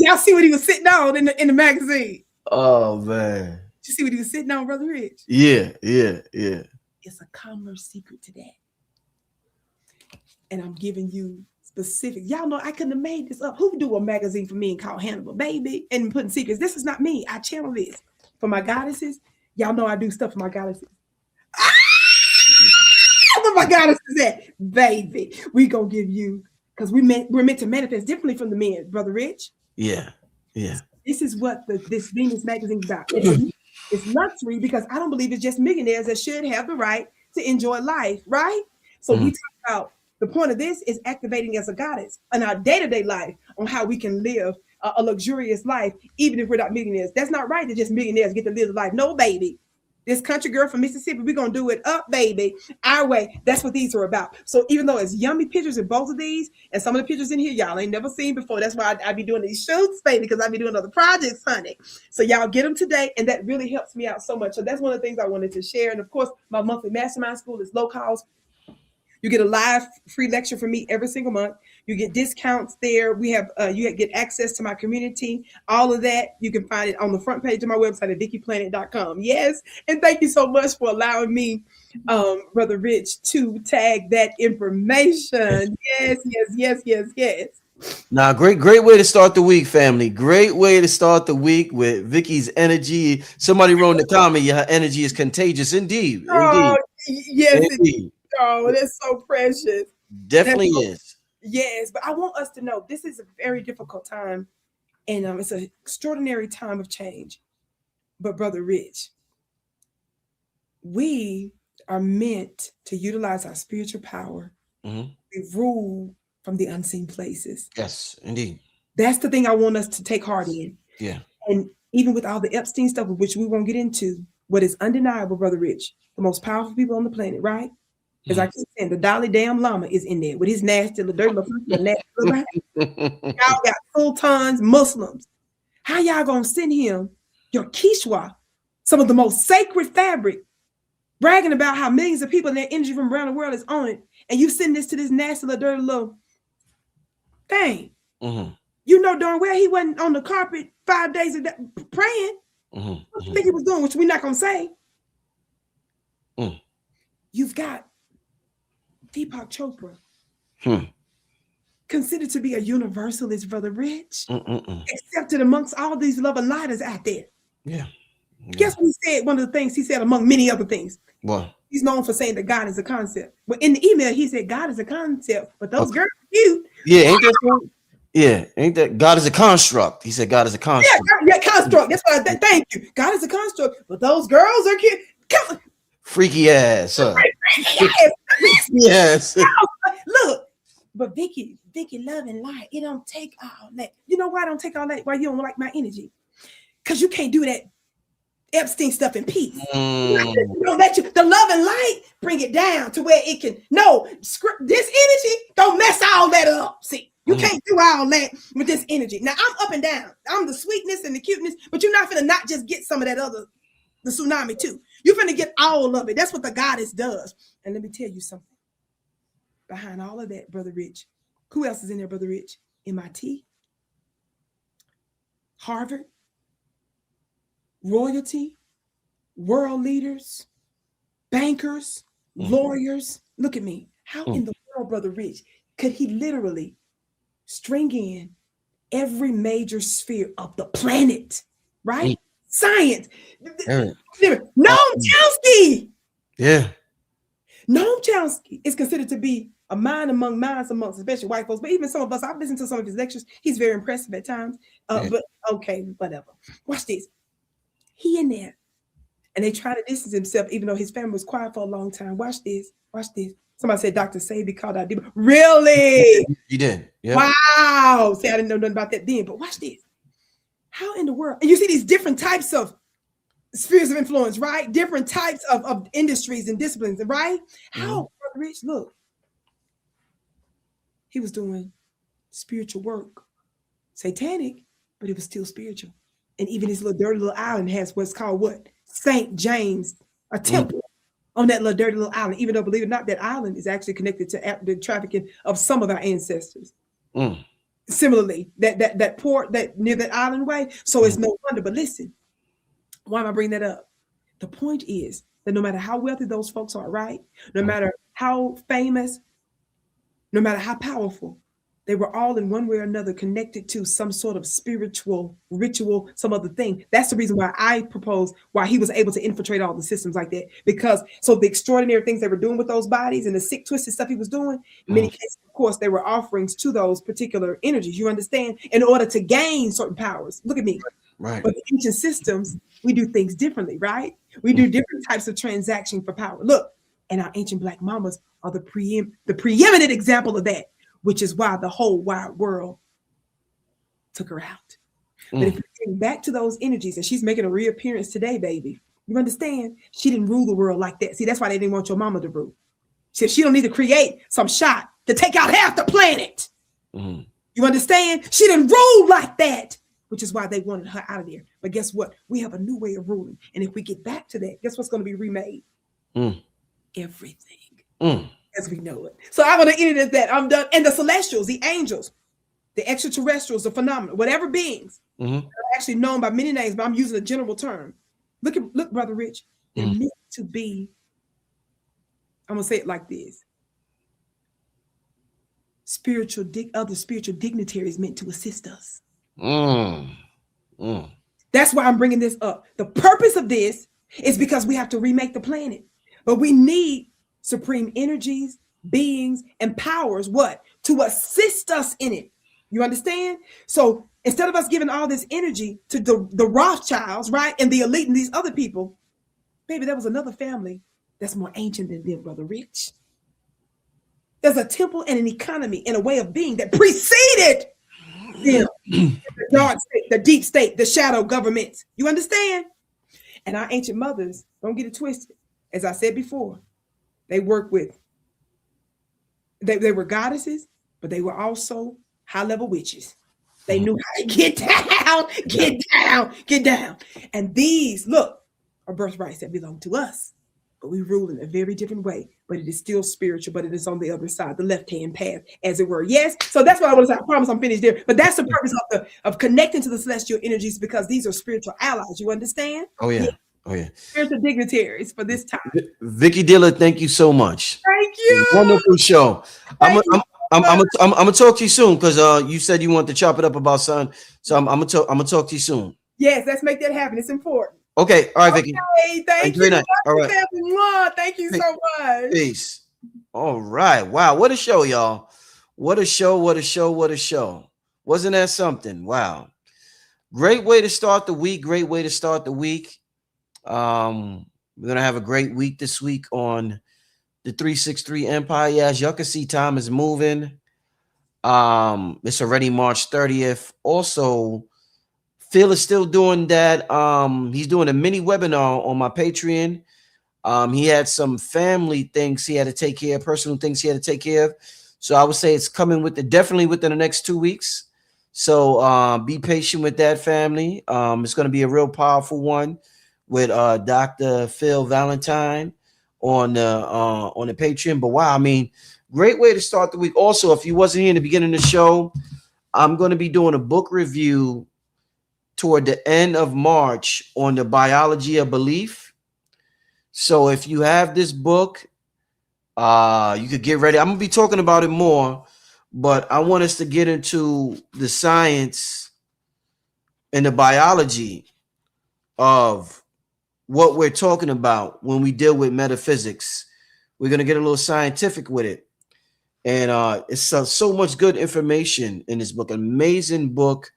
Y'all see what he was sitting on in the magazine? Oh man. Did you see what he was sitting on, Brother Rich? Yeah. It's a commerce secret to that. And I'm giving you specific. Y'all know I couldn't have made this up. Who do a magazine for me and call Hannibal, baby? And putting secrets. This is not me. I channel this. For my goddesses, y'all know I do stuff for my goddesses. Where my goddesses at, baby? We gonna give you, because we're meant to manifest differently from the men, Brother Rich. Yeah. This is what this Venus magazine is about. It's luxury, because I don't believe it's just millionaires that should have the right to enjoy life, right? So we talk about the point of this is activating as a goddess in our day-to-day life on how we can live a luxurious life, even if we're not millionaires. That's not right that just millionaires get to live the life. No, baby. This country girl from Mississippi, we're going to do it up, baby, our way. That's what these are about. So even though it's yummy pictures in both of these, and some of the pictures in here, y'all ain't never seen before. That's why I be doing these shoots, baby, because I be doing other projects, honey. So y'all get them today, and that really helps me out so much. So that's one of the things I wanted to share. And of course, my monthly mastermind school is low cost. You get a live free lecture from me every single month. You get discounts there. We have you get access to my community. All of that, you can find it on the front page of my website at vickyplanet.com. Yes, and thank you so much for allowing me, Brother Rich, to tag that information. Yes. Now, great way to start the week, family. Great way to start the week with Vicky's energy. Somebody wrote in the comment, "Her energy is contagious." Indeed, Oh, indeed, yes, indeed. oh, that's so precious. Definitely is. Yes, but I want us to know this is a very difficult time, and it's an extraordinary time of change. But Brother Rich, we are meant to utilize our spiritual power. Mhm. We rule from the unseen places. Yes, indeed. That's the thing I want us to take heart in. Yeah. And even with all the Epstein stuff, which we won't get into, what is undeniable, Brother Rich, the most powerful people on the planet, right? As I keep saying, the Dalai Damn Lama is in there with his nasty little dirty little nasty little right? Y'all got sultans, Muslims. How y'all gonna send him your Kishwa, some of the most sacred fabric, bragging about how millions of people and their energy from around the world is on it, and you send this to this nasty little dirty little thing? You know darn well he wasn't on the carpet 5 days a day praying. What do you think he was doing, which we're not gonna say? You've got Deepak Chopra, considered to be a universalist, Brother Rich, accepted amongst all these love and lighters out there. Yeah. Guess what he said? One of the things he said, among many other things. What? He's known for saying that God is a concept. But in the email, he said God is a concept, but those girls are cute. Yeah, ain't that so? Yeah, ain't that God is a construct? He said God is a construct. Yeah, construct. That's what I thank you. God is a construct, but those girls are cute. Freaky ass. Yes. Yes. Look, but Vicki, love and light. It don't take all that. You know why I don't take all that? Why you don't like my energy? Because you can't do that Epstein stuff in peace. You don't let you, the love and light, bring it down to where it can. No, this energy don't mess all that up. See, you can't do all that with this energy. Now I'm up and down. I'm the sweetness and the cuteness, but you're not finna not just get some of that other, the tsunami too. You're finna get all of it. That's what the goddess does. And let me tell you something. Behind all of that, Brother Rich, who else is in there, Brother Rich? MIT, Harvard, royalty, world leaders, bankers, lawyers. Look at me. How in the world, Brother Rich, could he literally string in every major sphere of the planet, right? Science. Noam Chomsky. Yeah. Noam Chomsky is considered to be a mind among minds amongst especially white folks, but even some of us, I've listened to some of his lectures. He's very impressive at times. But okay, whatever. Watch this. He in there, and they try to distance himself, even though his family was quiet for a long time. Watch this. Watch this. Somebody said Dr. Sebi called out Dillard. Really? He did. Yeah. Wow. See, I didn't know nothing about that then, but watch this. How in the world? And you see these different types of spheres of influence, right? Different types of industries and disciplines, right? How, Brother Rich, look. He was doing spiritual work, satanic, but it was still spiritual. And even his little dirty little island has what's called what? St. James, a temple on that little dirty little island. Even though, believe it or not, that island is actually connected to the trafficking of some of our ancestors. Similarly, that port that near that island way. So it's no wonder. But listen, why am I bringing that up? The point is that no matter how wealthy those folks are, right? No matter how famous, no matter how powerful, they were all in one way or another connected to some sort of spiritual ritual, some other thing. That's the reason why I propose why he was able to infiltrate all the systems like that. Because so the extraordinary things they were doing with those bodies and the sick, twisted stuff he was doing, in many cases, of course, they were offerings to those particular energies, you understand, in order to gain certain powers. Look at me. Right. But the ancient systems, we do things differently, right? We do different types of transaction for power. Look, and our ancient Black mamas are the preeminent example of that, which is why the whole wide world took her out. But if we get back to those energies, and she's making a reappearance today, baby, you understand? She didn't rule the world like that. See, that's why they didn't want your mama to rule. She said she don't need to create some shot to take out half the planet. You understand? She didn't rule like that, which is why they wanted her out of there. But guess what? We have a new way of ruling. And if we get back to that, guess what's going to be remade? Everything. As we know it. So I'm going to end it at that. I'm done. And the celestials, the angels, the extraterrestrials, the phenomena, whatever beings are actually known by many names, but I'm using a general term. Look, Brother Rich, they're meant to be, I'm going to say it like this. other spiritual dignitaries meant to assist us. Mm. Mm. That's why I'm bringing this up. The purpose of this is because we have to remake the planet, but we need supreme energies, beings, and powers. What? To assist us in it. You understand? So instead of us giving all this energy to the Rothschilds, right, and the elite and these other people, baby, there was another family that's more ancient than them, Brother Rich. There's a temple and an economy and a way of being that preceded them. The dark state, the deep state, the shadow governments. You understand? And our ancient mothers, don't get it twisted. As I said before, they work with, they were goddesses, but they were also high-level witches. They knew how to get down, get down, get down. And these, look, are birthrights that belong to us. But we rule in a very different way. But it is still spiritual, but it is on the other side, the left-hand path, as it were. Yes. So that's what I want to say. I promise I'm finished there. But that's the purpose of connecting to the celestial energies, because these are spiritual allies. You understand? Oh yeah. Oh yeah. Spiritual dignitaries for this time. Vicki Dillard, thank you so much. Thank you. Wonderful show. I'm Thank gonna talk to you soon, because you said you want to chop it up about son. So I'm gonna talk to you soon. Yes, let's make that happen. It's important. Okay. All right, Vicki. Hey, thank Good you. night. All right. Thank you so much. Peace. All right. Wow. What a show, y'all. What a show. What a show. What a show. Wasn't that something? Wow. Great way to start the week. Great way to start the week. We're gonna have a great week this week on the 363 Empire. Yeah, as y'all can see, time is moving. It's already March 30th. Also, Phil is still doing that. He's doing a mini webinar on my Patreon. He had some family things he had to take care of, personal things he had to take care of. So I would say it's coming definitely within the next 2 weeks. So be patient with that, family. It's going to be a real powerful one with Dr. Phil Valentine on the Patreon. But wow, I mean, great way to start the week. Also, if you wasn't here in the beginning of the show, I'm going to be doing a book review toward the end of March on the biology of belief. So if you have this book, you could get ready. I'm gonna be talking about it more, but I want us to get into the science and the biology of what we're talking about when we deal with metaphysics. We're gonna get a little scientific with it. And it's so much good information in this book. Amazing book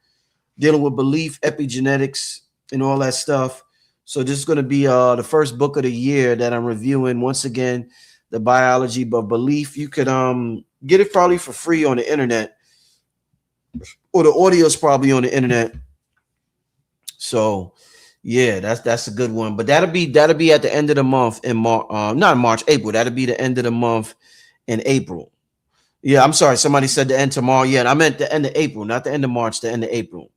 dealing with belief, epigenetics, and all that stuff. So this is going to be the first book of the year that I'm reviewing. Once again, the biology of belief. You could get it probably for free on the internet, or the audio is probably on the internet. So yeah, that's a good one. But that'll be at the end of the month in April. That'll be the end of the month in April. Yeah, I'm sorry. Somebody said the end tomorrow. Yeah, I meant the end of April, not the end of March, the end of April.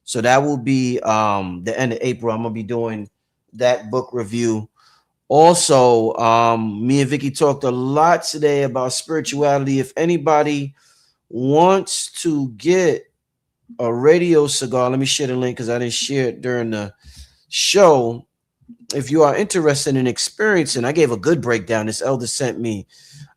So that will be the end of April. I'm gonna be doing that book review. Also, me and Vicki talked a lot today about spirituality. If anybody wants to get a radio cigar, let me share the link because I didn't share it during the show. If you are interested in experiencing, I gave a good breakdown. This elder sent me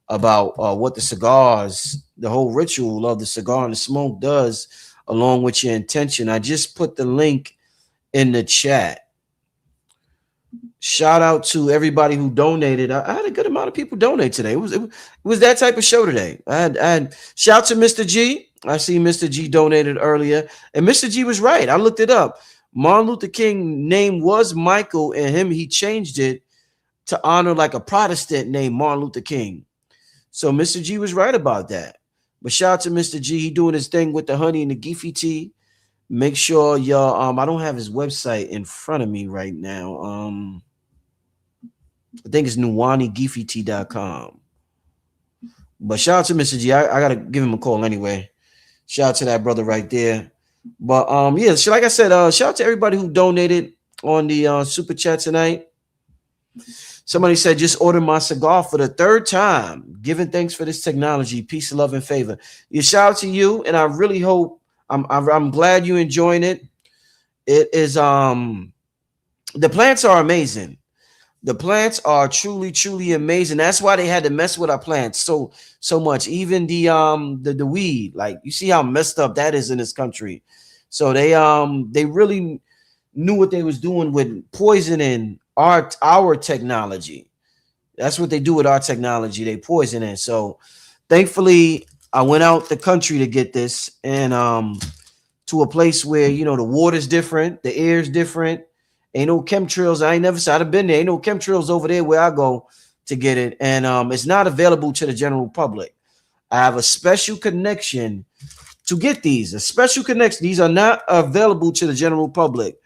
about what the cigars, the whole ritual of the cigar and the smoke does, along with your intention. I just put the link in the chat. Shout out to everybody who donated. I had a good amount of people donate today. It was that type of show today. I had shout out to Mr. G. I see Mr. G donated earlier, and Mr. G was right. I looked it up. Martin Luther King name was Michael, and he changed it to honor like a Protestant named Martin Luther King. So Mr. G was right about that. But shout out to Mr. G. He doing his thing with the honey and the Geefy tea. Make sure y'all, I don't have his website in front of me right now. I think it's nuwanigeefytea.com. But shout out to Mr. G. I gotta give him a call anyway. Shout out to that brother right there. But yeah, so like I said, shout out to everybody who donated on the super chat tonight. Somebody said, just order my cigar for the third time. Giving thanks for this technology. Peace, love, and favor. Yeah, shout out to you, and I really hope I'm glad you enjoying it. It is the plants are amazing. The plants are truly, truly amazing. That's why they had to mess with our plants so much. Even the weed, like you see how messed up that is in this country. So they really knew what they was doing with poisoning our technology. That's what they do with our technology. They poison it. So thankfully, I went out the country to get this, and to a place where the water's different, the air's different. Ain't no chemtrails. I ain't never said I've been there. Ain't no chemtrails over there where I go to get it, and it's not available to the general public. I have a special connection to get these. A special connection. These are not available to the general public.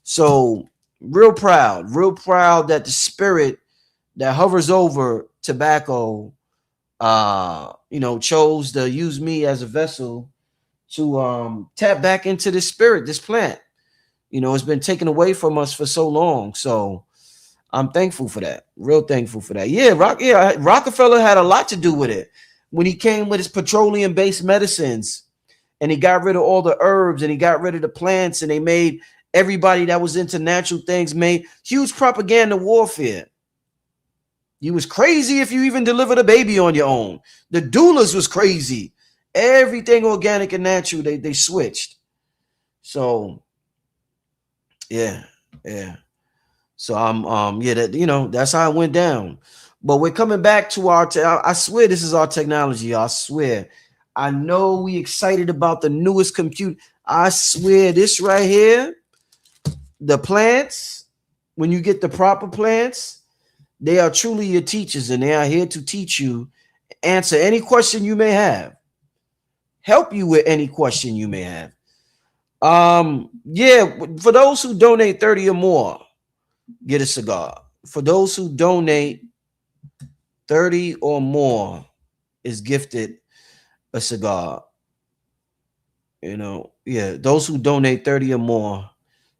So real proud that the spirit that hovers over tobacco, chose to use me as a vessel to tap back into this spirit, this plant. It's been taken away from us for so long. So I'm thankful for that. Real thankful for that. Yeah, Rockefeller had a lot to do with it when he came with his petroleum-based medicines, and he got rid of all the herbs, and he got rid of the plants, and they made everybody that was into natural things made huge propaganda warfare. You was crazy if you even delivered a baby on your own. The doulas was crazy. Everything organic and natural, they switched. So yeah. So that's how it went down. But we're coming back to I swear this is our technology. I swear. I know we excited about the newest compute. I swear this right here, the plants, when you get the proper plants, they are truly your teachers, and they are here to teach you, answer any question you may have, help you with any question you may have. For those who donate 30 or more, get a cigar. For those who donate 30 or more, is gifted a cigar. Those who donate 30 or more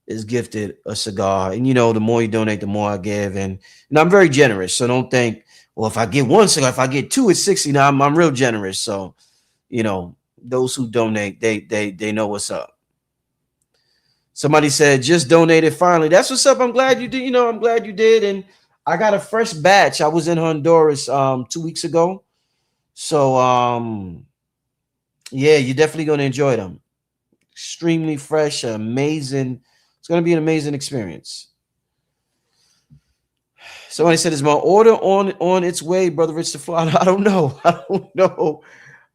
is gifted a cigar. And the more you donate, the more I give. And I'm very generous. So don't think, well, if I get one cigar, if I get two, it's 60. Now I'm real generous. So, those who donate, they know what's up. Somebody said, just donated finally. That's what's up. I'm glad you did. I'm glad you did. And I got a fresh batch. I was in Honduras 2 weeks ago. So you're definitely going to enjoy them. Extremely fresh, amazing. It's going to be an amazing experience. Somebody said, is my order on its way, Brother Rich to Florida? I don't know.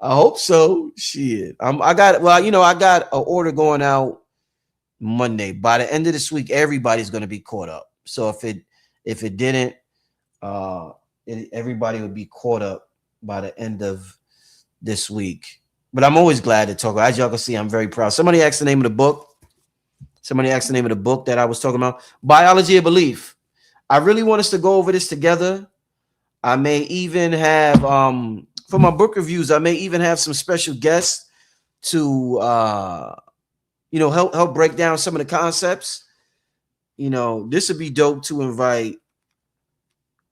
I hope so. Shit. I got an order going out Monday. By the end of this week, everybody's going to be caught up. So if it didn't, everybody would be caught up by the end of this week. But I'm always glad to talk. As y'all can see, I'm very proud. Somebody asked the name of the book. That I was talking about. Biology of Belief. I really want us to go over this together. I may even have, for my book reviews, I may even have some special guests to, help break down some of the concepts. This would be dope to invite.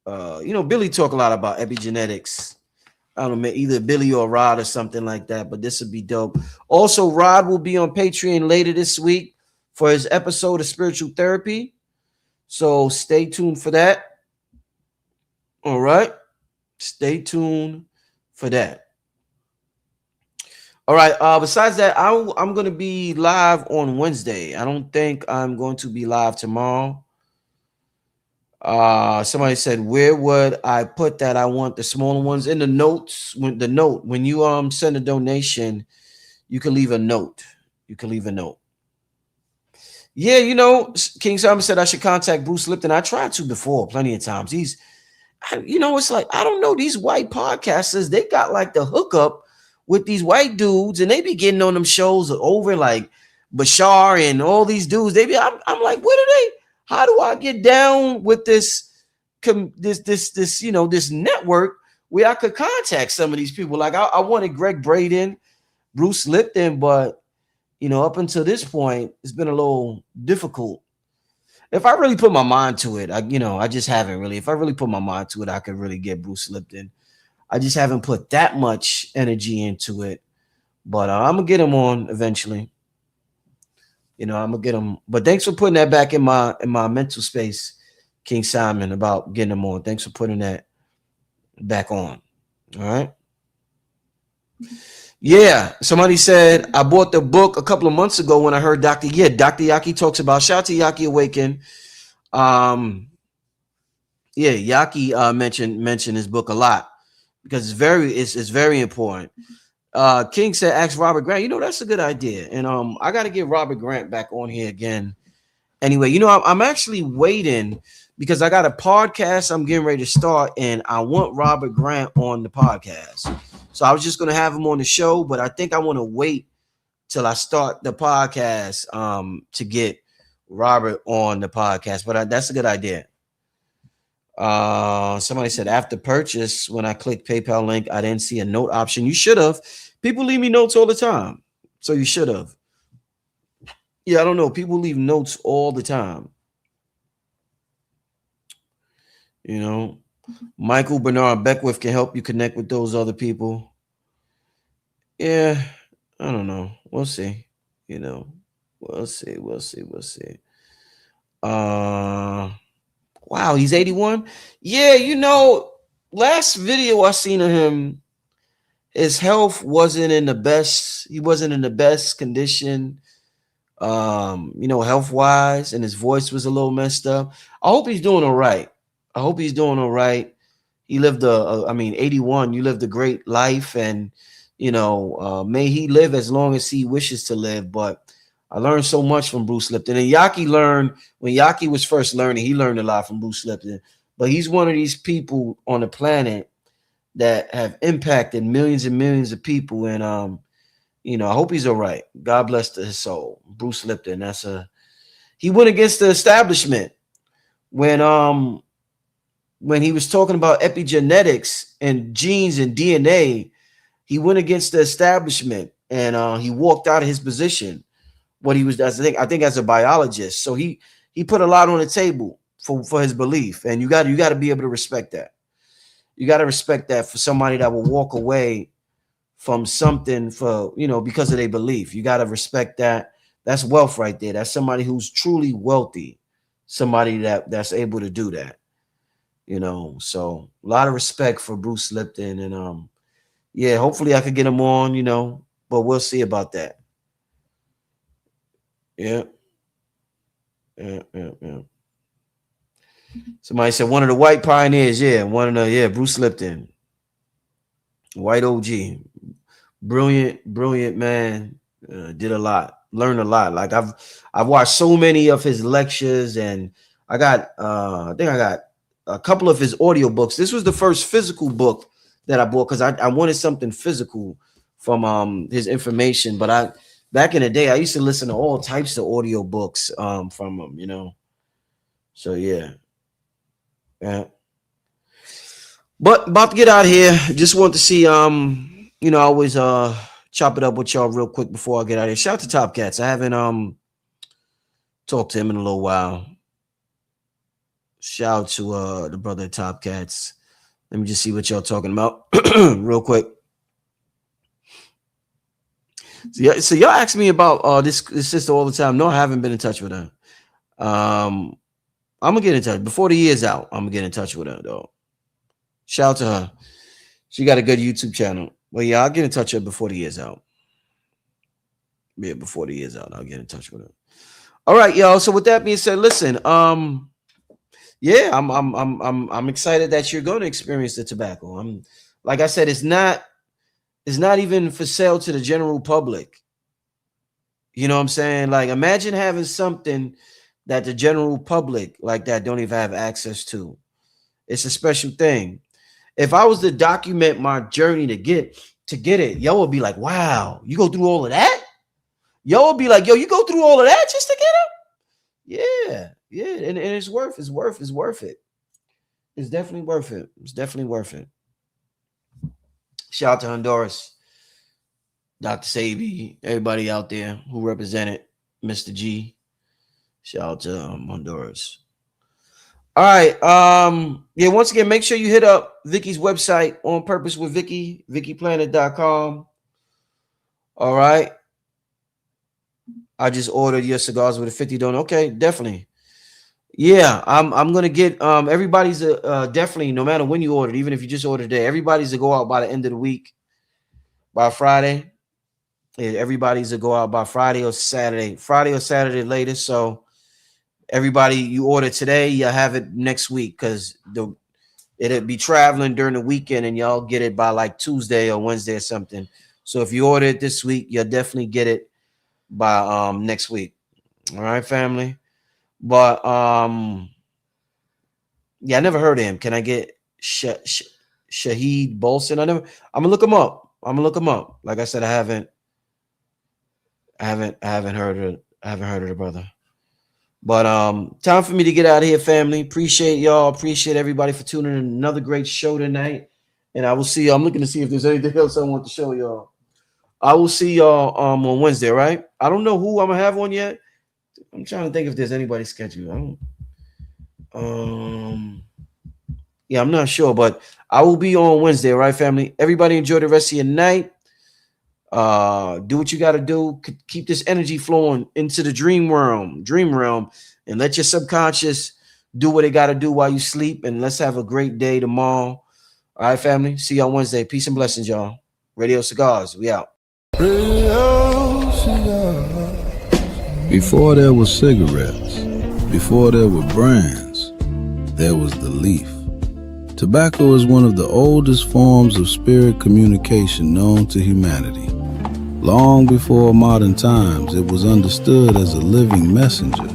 Billy talk a lot about epigenetics. I don't know, either Billy or Rod or something like that, but this would be dope. Also, Rod will be on Patreon later this week for his episode of Spiritual Therapy. So stay tuned for that. All right. Stay tuned for that. All right. Besides that, I'm going to be live on Wednesday. I don't think I'm going to be live tomorrow. Somebody said, where would I put that? I want the smaller ones in the notes. When you send a donation, you can leave a note. Yeah, King Simon said I should contact Bruce Lipton. I tried to before plenty of times. It's like, I don't know, these white podcasters, they got like the hookup with these white dudes, and they be getting on them shows over like Bashar and all these dudes. I'm like, what are they? How do I get down with this network where I could contact some of these people? Like I wanted Greg Braden, Bruce Lipton, but up until this point, it's been a little difficult. If I really put my mind to it, I just haven't really. If I really put my mind to it, I could really get Bruce Lipton. I just haven't put that much energy into it, but I'm gonna get him on eventually. I'm gonna get him. But thanks for putting that back in my mental space King Simon, about getting them on. Thanks for putting that back on. All right. Yeah, somebody said I bought the book a couple of months ago when I heard Dr. Yeah, Dr. Yaki talks about, shout out to Yaki Awaken. Yeah, Yaki mentioned his book a lot because it's very important. King said ask Robert Grant. You know, that's a good idea. And I got to get Robert Grant back on here again. Anyway, you know, I'm actually waiting because I got a podcast I'm getting ready to start, and I want Robert Grant on the podcast. So I was just gonna have him on the show, but I think I want to wait till I start the podcast to get Robert on the podcast. But that's a good idea. Somebody said after purchase, when I clicked PayPal link, I didn't see a note option. You should have. People leave me notes all the time, so you should have. Yeah, I don't know. People leave notes all the time. You know, Michael Bernard Beckwith can help you connect with those other people. Yeah, I don't know. We'll see. You know, we'll see. Wow, he's 81. Yeah, you know, last video I seen of him, his health wasn't in the best. He wasn't in the best condition. You know, health wise, and his voice was a little messed up. I hope he's doing all right. He lived 81. You lived a great life, and you know, may he live as long as he wishes to live. But I learned so much from Bruce Lipton, and Yaki learned when Yaki was first learning. He learned a lot from Bruce Lipton, but he's one of these people on the planet that have impacted millions and millions of people, and you know, I hope he's all right. God bless his soul. Bruce Lipton. He went against the establishment when he was talking about epigenetics and genes and DNA. He went against the establishment, and he walked out of his position. What he was, I think as a biologist. So he put a lot on the table for his belief, and you got to be able to respect that. You got to respect that for somebody that will walk away from something for, you know, because of their belief. You got to respect that. That's wealth right there. That's somebody who's truly wealthy, somebody that's able to do that, you know. So a lot of respect for Bruce Lipton, and yeah, hopefully I could get him on, you know, but we'll see about that. Yeah. Somebody said one of the white pioneers. Yeah, Bruce Lipton, white OG. Brilliant man. Did a lot, learned a lot. Like I've watched so many of his lectures, and I think I got a couple of his audio books. This was the first physical book that I bought because I wanted something physical from his information. But back in the day, I used to listen to all types of audio books from him, you know. So yeah. But about to get out of here. Just want to see you know, I always chop it up with y'all real quick before I get out of here. Shout out to Top Cats. I haven't talked to him in a little while. Shout out to the brother Top Cats. Let me just see what y'all talking about real quick. So y'all ask me about this sister all the time. No, I haven't been in touch with her. I'm gonna get in touch before the year's out. I'm gonna get in touch with her though. Shout out to her. She got a good YouTube channel. Well, yeah, I'll get in touch with her before the year's out. Yeah, before the year's out, I'll get in touch with her. All right, y'all. So with that being said, listen, yeah, I'm excited that you're going to experience the tobacco. I'm, like I said, it's not even for sale to the general public. You know what I'm saying? Like, imagine having something that the general public like that don't even have access to. It's a special thing. If I was to document my journey to get it, yo would be like, wow, you go through all of that? Yo would be like, yo, you go through all of that just to get it? Yeah. And it's worth it. It's definitely worth it. Shout out to Honduras, Dr. Sabi, everybody out there who represented Mr. G. Shout out to Honduras. All right. Yeah, once again, make sure you hit up Vicky's website, On Purpose with Vicky, VickyPlanet.com. All right. I just ordered your cigars with a $50 donut. Okay, definitely. Yeah, I'm gonna get everybody's definitely, no matter when you ordered, even if you just ordered today, everybody's to go out by the end of the week, by Friday. Yeah, everybody's to go out by Friday or Saturday latest. So everybody you order today, you'll have it next week because it'll be traveling during the weekend and y'all get it by like Tuesday or Wednesday or something. So if you order it this week, you'll definitely get it by next week. All right, family. But yeah, I never heard of him. Can I get Shahid Bolson? I'm gonna look him up. I'm gonna look him up. Like I said, I haven't heard of the brother. But time for me to get out of here, family. Appreciate y'all. Appreciate everybody for tuning in. Another great show tonight. And I will see y'all. I'm looking to see if there's anything else I want to show y'all. I will see y'all on Wednesday, right? I don't know who I'm gonna have on yet. I'm trying to think if there's anybody scheduled. Yeah, I'm not sure, but I will be on Wednesday, all right, family? Everybody enjoy the rest of your night. Do what you got to do. Keep this energy flowing into the dream realm, and let your subconscious do what it got to do while you sleep. And let's have a great day tomorrow. All right, family. See you on Wednesday. Peace and blessings, y'all. Radio Cigars. We out. Radio cigars. Before there were cigarettes, before there were brands, there was the leaf. Tobacco is one of the oldest forms of spirit communication known to humanity. Long before modern times, it was understood as a living messenger,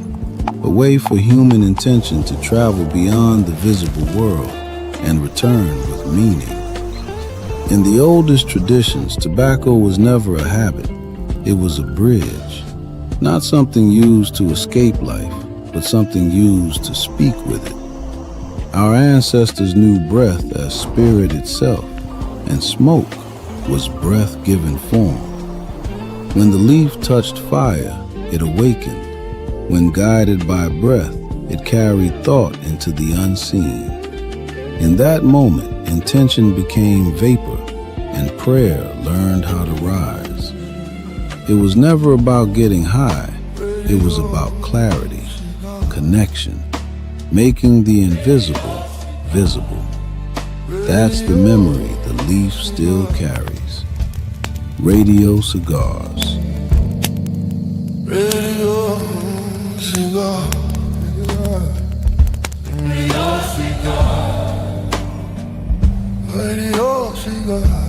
a way for human intention to travel beyond the visible world and return with meaning. In the oldest traditions, tobacco was never a habit. It was a bridge, not something used to escape life, but something used to speak with it. Our ancestors knew breath as spirit itself, and smoke was breath-given form. When the leaf touched fire, it awakened. When guided by breath, it carried thought into the unseen. In that moment, intention became vapor, and prayer learned how to rise. It was never about getting high. It was about clarity, connection, making the invisible visible. That's the memory the leaf still carries. Radio Cigars. Radio cigar. Radio cigar. Radio cigar.